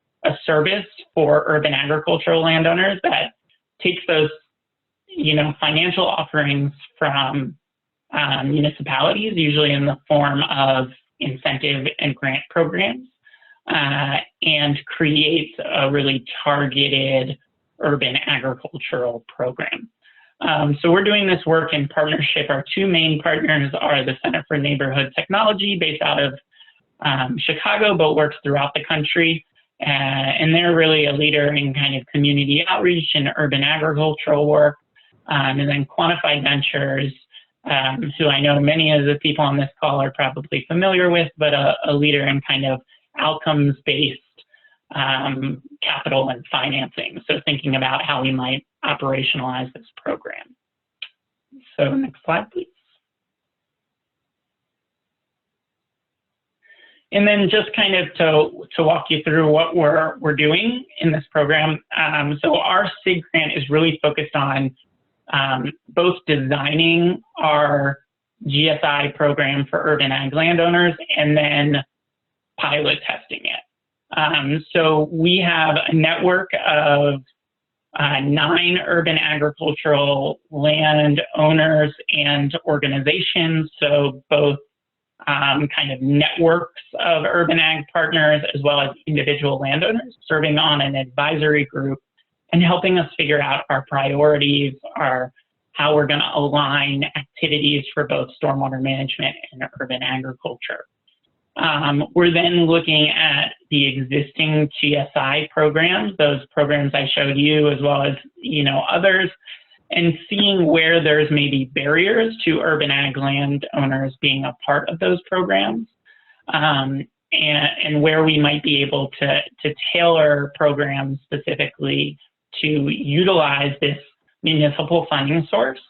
H: service for urban agricultural landowners that takes those, financial offerings from municipalities, usually in the form of incentive and grant programs, and creates a really targeted urban agricultural program. So we're doing this work in partnership. Our two main partners are the Center for Neighborhood Technology, based out of Chicago, but works throughout the country. And they're really a leader in kind of community outreach and urban agricultural work. And then Quantified Ventures, who I know many of the people on this call are probably familiar with, but a leader in kind of outcomes-based capital and financing. So thinking about how we might operationalize this program. So next slide, please. And then just kind of to walk you through what we're doing in this program. So our CIG grant is really focused on both designing our GSI program for urban ag landowners and then pilot testing it. So we have a network of 9 urban agricultural land owners and organizations, so both kind of networks of urban ag partners as well as individual landowners serving on an advisory group and helping us figure out our priorities, how we're going to align activities for both stormwater management and urban agriculture. We're then looking at the existing GSI programs, those programs I showed you, as well as others, and seeing where there's maybe barriers to urban ag land owners being a part of those programs, and where we might be able to tailor programs specifically to utilize this municipal funding source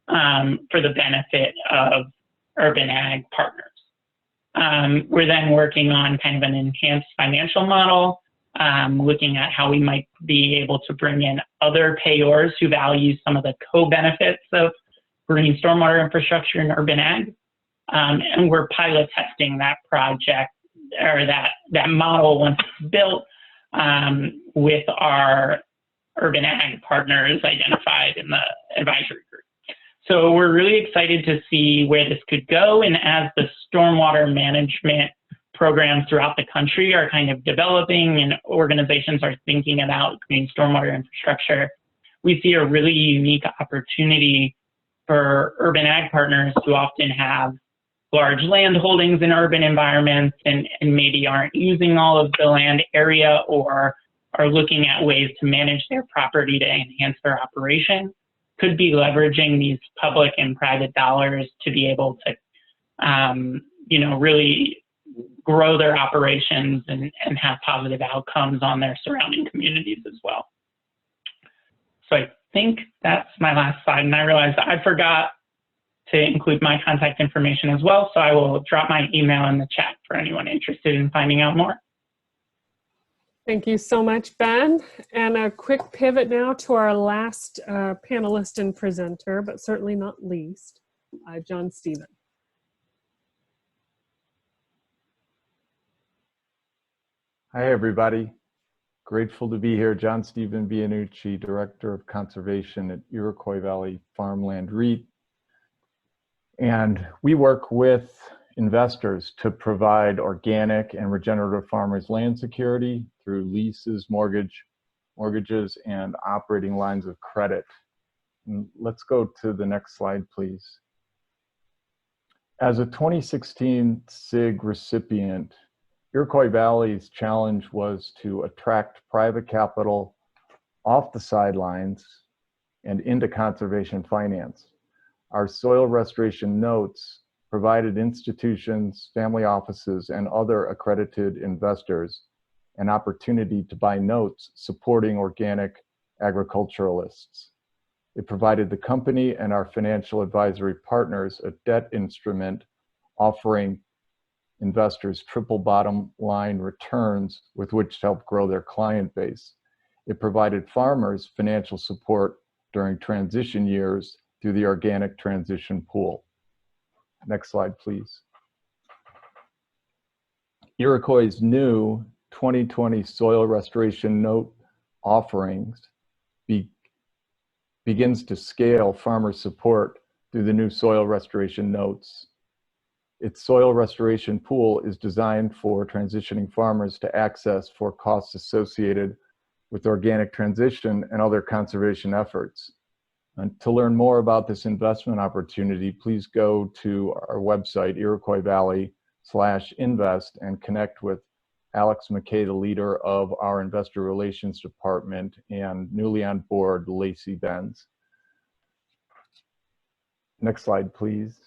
H: for the benefit of urban ag partners. We're then working on kind of an enhanced financial model, looking at how we might be able to bring in other payors who value some of the co-benefits of green stormwater infrastructure in urban ag. And we're pilot testing that project, or that model once it's built, with our urban ag partners identified in the advisory group. So we're really excited to see where this could go, and as the stormwater management programs throughout the country are kind of developing and organizations are thinking about green stormwater infrastructure, we see a really unique opportunity for urban ag partners who often have large land holdings in urban environments and maybe aren't using all of the land area or are looking at ways to manage their property to enhance their operation, could be leveraging these public and private dollars to be able to, really grow their operations and have positive outcomes on their surrounding communities as well. So I think that's my last slide, and I realized I forgot to include my contact information as well, so I will drop my email in the chat for anyone interested in finding out more.
B: Thank you so much, Ben. And a quick pivot now to our last panelist and presenter, but certainly not least, John Stephen.
I: Hi, everybody. Grateful to be here. John Stephen Bianucci, Director of Conservation at Iroquois Valley Farmland REIT. And we work with investors to provide organic and regenerative farmers land security through leases, mortgages, and operating lines of credit. And let's go to the next slide, please. As a 2016 CIG recipient, Iroquois Valley's challenge was to attract private capital off the sidelines and into conservation finance. Our soil restoration notes provided institutions, family offices, and other accredited investors an opportunity to buy notes supporting organic agriculturalists. It provided the company and our financial advisory partners a debt instrument offering investors triple bottom line returns with which to help grow their client base. It provided farmers financial support during transition years through the organic transition pool. Next slide, please. Iroquois' new 2020 soil restoration note offerings begins to scale farmer support through the new soil restoration notes. Its soil restoration pool is designed for transitioning farmers to access for costs associated with organic transition and other conservation efforts. And to learn more about this investment opportunity, please go to our website, Iroquois Valley/invest, and connect with Alex McKay, the leader of our investor relations department, and newly on board, Lacey Benz. Next slide, please.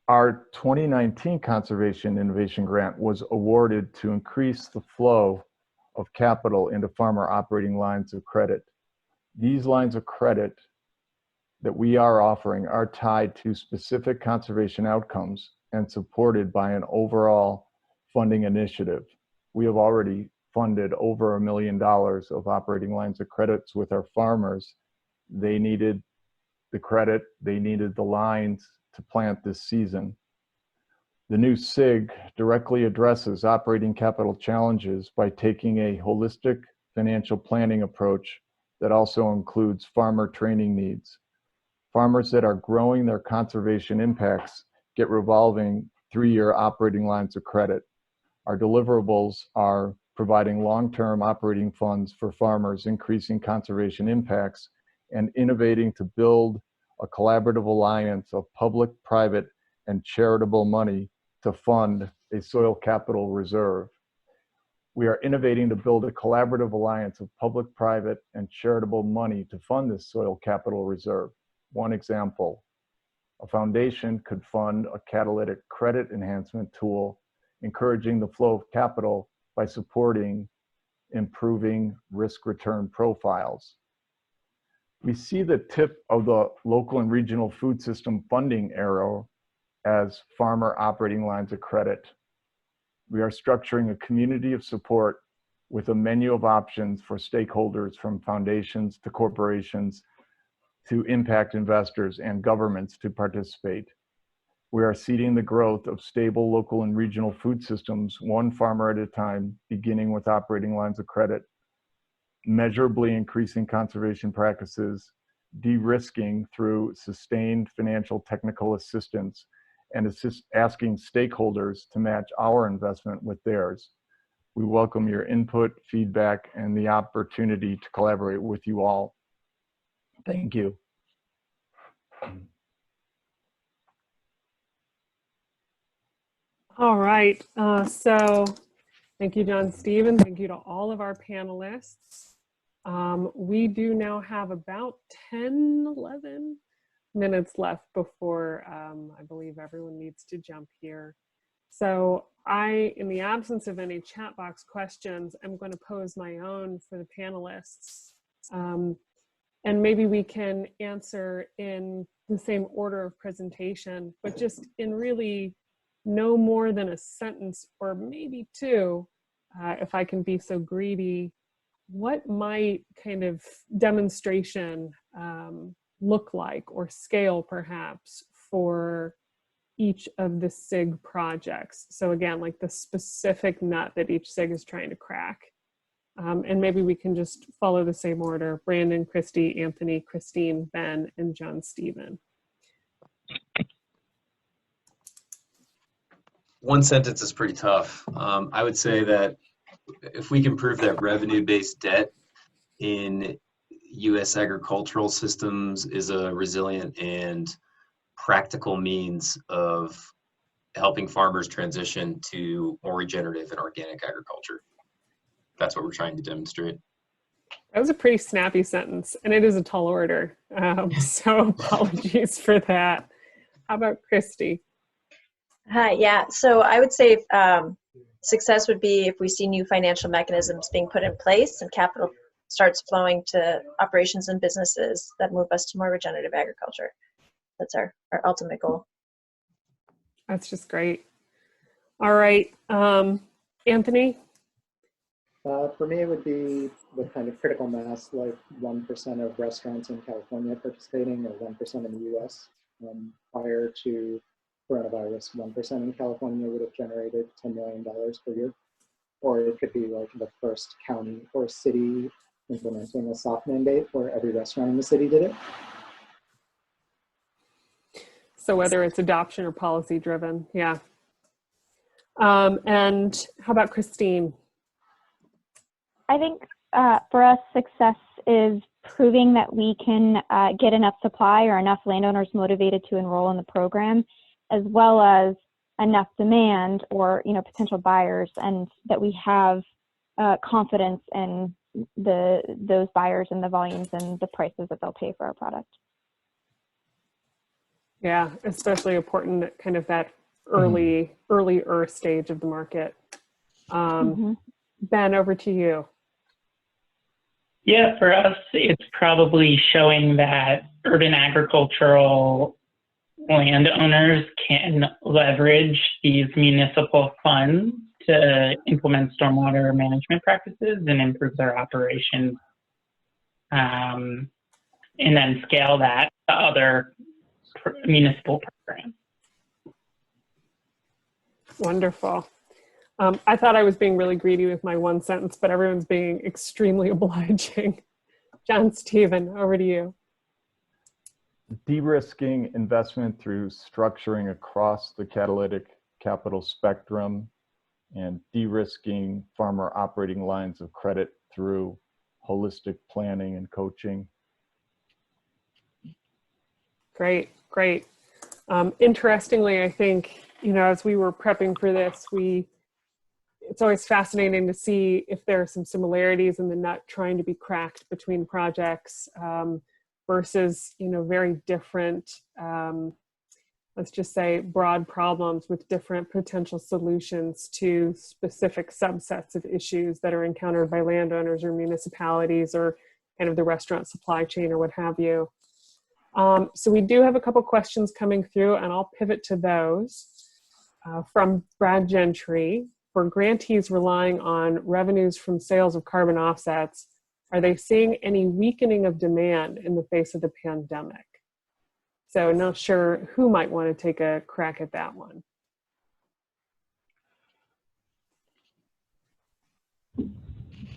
I: Our 2019 Conservation Innovation Grant was awarded to increase the flow of capital into farmer operating lines of credit. These lines of credit that we are offering are tied to specific conservation outcomes and supported by an overall funding initiative. We have already funded over $1 million of operating lines of credits with our farmers. They needed the credit, they needed the lines to plant this season. The new CIG directly addresses operating capital challenges by taking a holistic financial planning approach that also includes farmer training needs. Farmers that are growing their conservation impacts get revolving 3-year operating lines of credit. Our deliverables are providing long-term operating funds for farmers increasing conservation impacts and innovating to build a collaborative alliance of public, private, and charitable money to fund a soil capital reserve. We are innovating to build a collaborative alliance of public, private, and charitable money to fund this soil capital reserve. One example, a foundation could fund a catalytic credit enhancement tool, encouraging the flow of capital by supporting improving risk-return profiles. We see the tip of the local and regional food system funding arrow as farmer operating lines of credit. We are structuring a community of support with a menu of options for stakeholders from foundations to corporations to impact investors and governments to participate. We are seeding the growth of stable local and regional food systems, one farmer at a time, beginning with operating lines of credit, measurably increasing conservation practices, de-risking through sustained financial technical assistance, and asking stakeholders to match our investment with theirs. We welcome your input, feedback, and the opportunity to collaborate with you all. Thank you.
B: All right, so thank you, John Stephen. Thank you to all of our panelists. We do now have about 10, 11 minutes left before I believe everyone needs to jump here. So in the absence of any chat box questions, I'm going to pose my own for the panelists. And maybe we can answer in the same order of presentation, but just in really no more than a sentence or maybe two, if I can be so greedy. What might kind of demonstration look like, or scale perhaps, for each of the CIG projects? So again, like the specific nut that each CIG is trying to crack. And maybe we can just follow the same order: Brandon, Christy, Anthony, Christine, Ben, and John Stephen.
D: One sentence is pretty tough. I would say that if we can prove that revenue-based debt in U.S. agricultural systems is a resilient and practical means of helping farmers transition to more regenerative and organic agriculture. That's what we're trying to demonstrate.
B: That was a pretty snappy sentence, and it is a tall order. So apologies for that. How about Christy?
E: Hi, yeah. So I would say success would be if we see new financial mechanisms being put in place and capital starts flowing to operations and businesses that move us to more regenerative agriculture. That's our ultimate goal.
B: That's just great. All right, Anthony?
F: For me, it would be with kind of critical mass, like 1% of restaurants in California participating, or 1% in the US. Prior to coronavirus, 1% in California would have generated $10 million per year. Or it could be like the first county or city implementing a soft mandate where every restaurant in the city did it.
B: So whether it's adoption or policy driven, yeah. And how about Christine?
G: I think for us, success is proving that we can get enough supply or enough landowners motivated to enroll in the program, as well as enough demand or potential buyers, and that we have confidence in those buyers and the volumes and the prices that they'll pay for our product.
B: Yeah, especially important at kind of that earlier stage of the market. Ben, over to you.
H: Yeah, for us, it's probably showing that urban agricultural landowners can leverage these municipal funds to implement stormwater management practices and improve their operations, and then scale that to other municipal programs.
B: Wonderful. I thought I was being really greedy with my one sentence, but everyone's being extremely obliging. John Stephen, over to you.
I: De-risking investment through structuring across the catalytic capital spectrum and de-risking farmer operating lines of credit through holistic planning and coaching.
B: Great, great. Interestingly, I think, you know, as we were prepping for this, it's always fascinating to see if there are some similarities in the nut trying to be cracked between projects versus, you know, very different, let's just say, broad problems with different potential solutions to specific subsets of issues that are encountered by landowners or municipalities or kind of the restaurant supply chain or what have you. So we do have a couple questions coming through, and I'll pivot to those. From Brad Gentry, for grantees relying on revenues from sales of carbon offsets, are they seeing any weakening of demand in the face of the pandemic? So not sure who might want to take a crack at that one.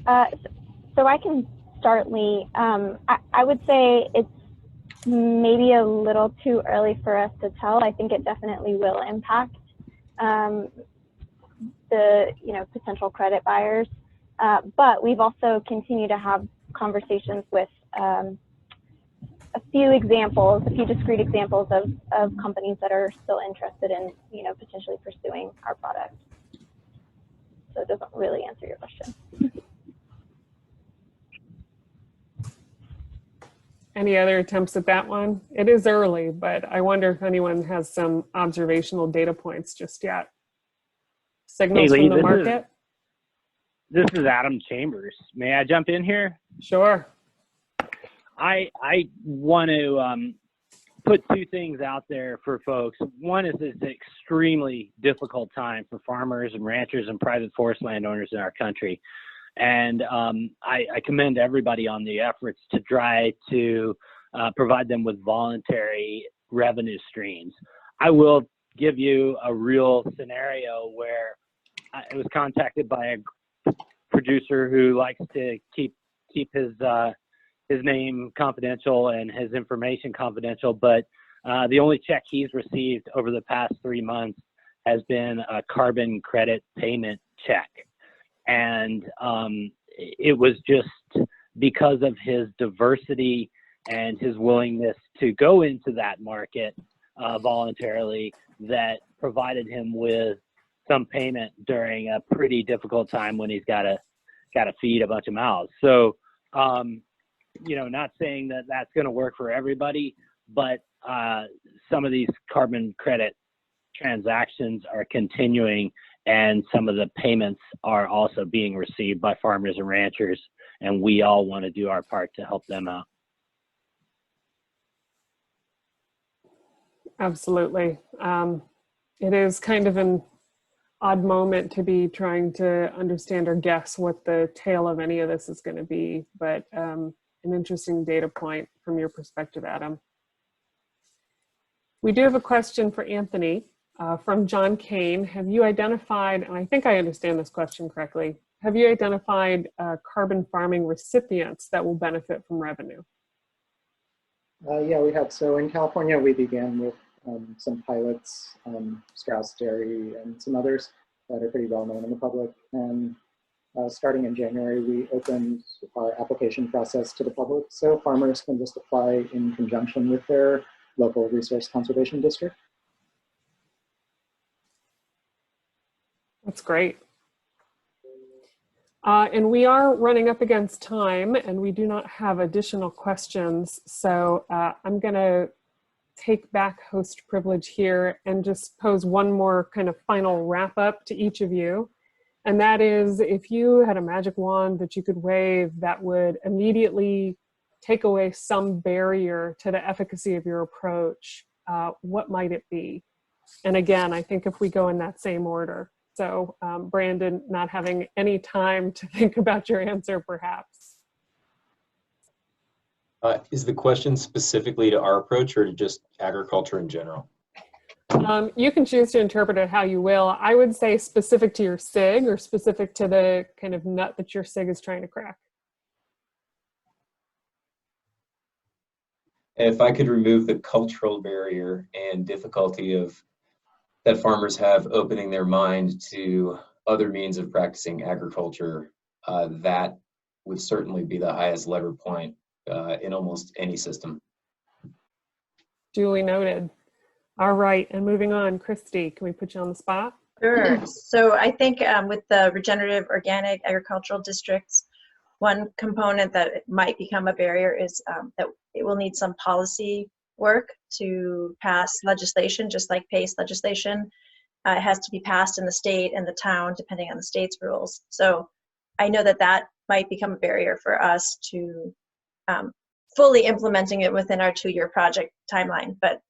G: So I can start, Lee. I would say it's maybe a little too early for us to tell. I think it definitely will impact the potential credit buyers, but we've also continued to have conversations with a few discrete examples of companies that are still interested in potentially pursuing our product. So it doesn't really answer your question.
B: Any other attempts at that one? It is early, but I wonder if anyone has some observational data points just yet. Signals from the market?
C: This is Adam Chambers. May I jump in here?
B: Sure.
C: I want to put two things out there for folks. One is it's an extremely difficult time for farmers and ranchers and private forest landowners in our country. And I commend everybody on the efforts to try to provide them with voluntary revenue streams. I will give you a real scenario where I was contacted by a producer who likes to keep his name confidential and his information confidential, but the only check he's received over the past 3 months has been a carbon credit payment check. And it was just because of his diversity and his willingness to go into that market voluntarily that provided him with some payment during a pretty difficult time when he's got to feed a bunch of mouths. So, not saying that that's going to work for everybody, but some of these carbon credit transactions are continuing, and some of the payments are also being received by farmers and ranchers, and we all want to do our part to help them out.
B: Absolutely. It is kind of an odd moment to be trying to understand or guess what the tail of any of this is going to be, but an interesting data point from your perspective, Adam. We do have a question for Anthony from John Kane. Have you identified, and I think I understand this question correctly, have you identified carbon farming recipients that will benefit from revenue?
F: Yeah, we have. So in California, we began with some pilots, Strauss Dairy and some others that are pretty well known in the public. And starting in January, we opened our application process to the public. So farmers can just apply in conjunction with their local resource conservation district.
B: That's great. And we are running up against time, and we do not have additional questions. So I'm going to take back host privilege here and just pose one more kind of final wrap up to each of you. And that is, if you had a magic wand that you could wave that would immediately take away some barrier to the efficacy of your approach, what might it be? And again, I think if we go in that same order. So Brandon, not having any time to think about your answer, perhaps.
D: Is the question specifically to our approach or to just agriculture in general?
B: You can choose to interpret it how you will. I would say specific to your CIG or specific to the kind of nut that your CIG is trying to crack.
D: If I could remove the cultural barrier and difficulty of that farmers have opening their mind to other means of practicing agriculture, that would certainly be the highest lever point in almost any system.
B: Duly noted. All right, and moving on, Christy, can we put you on the spot?
E: Sure. So I think with the regenerative organic agricultural districts, one component that might become a barrier is that it will need some policy work to pass legislation, just like PACE legislation. It has to be passed in the state and the town, depending on the state's rules. So I know that that might become a barrier for us to fully implementing it within our 2-year project timeline. But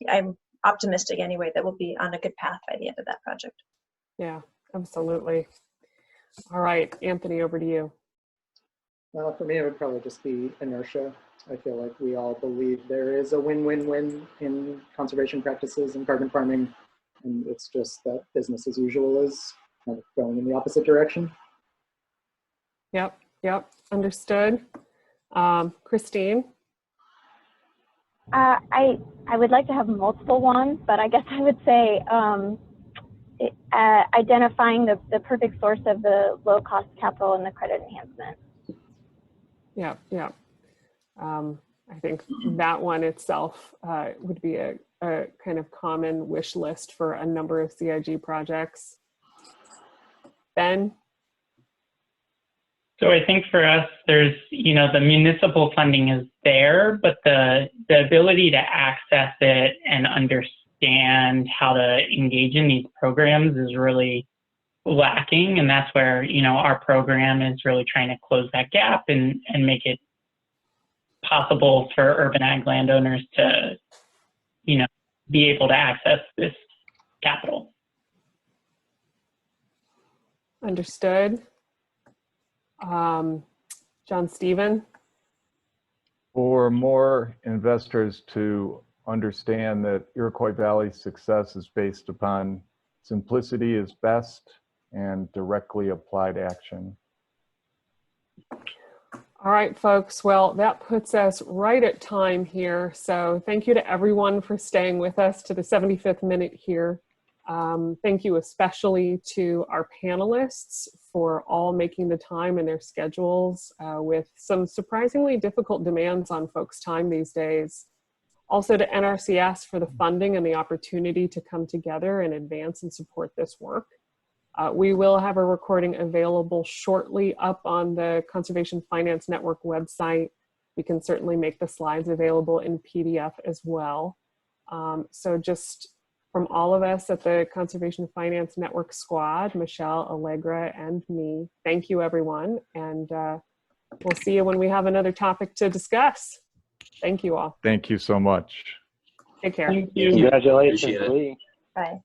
E: I'm optimistic anyway that we'll be on a good path by the end of that project.
B: Yeah, absolutely. All right, Anthony, over to you.
F: For me, it would probably just be inertia. I feel like we all believe there is a win-win-win in conservation practices and carbon farming, and it's just that business as usual is kind of going in the opposite direction.
B: Yep, understood. Christine?
G: I would like to have multiple ones, but I guess I would say identifying the perfect source of the low-cost capital and the credit enhancement.
B: Yeah. I think that one itself would be a kind of common wish list for a number of CIG projects. Ben?
H: So I think for us, there's, the municipal funding is there, but the ability to access it and understand how to engage in these programs is really lacking. And that's where, our program is really trying to close that gap and make it possible for urban ag landowners to, be able to access this capital.
B: Understood. John Stephen?
I: For more investors to understand that Iroquois Valley's success is based upon simplicity is best and directly applied action.
B: All right, folks. Well, that puts us right at time here. So thank you to everyone for staying with us to the 75th minute here. Thank you especially to our panelists for all making the time in their schedules with some surprisingly difficult demands on folks' time these days. Also to NRCS for the funding and the opportunity to come together and advance and support this work. We will have a recording available shortly up on the Conservation Finance Network website. We can certainly make the slides available in PDF as well. So just from all of us at the Conservation Finance Network squad, Michelle, Allegra, and me, thank you everyone. And we'll see you when we have another topic to discuss. Thank you all.
I: Thank you so much.
B: Take care.
H: Thank you.
C: Congratulations, Lee.
E: Bye.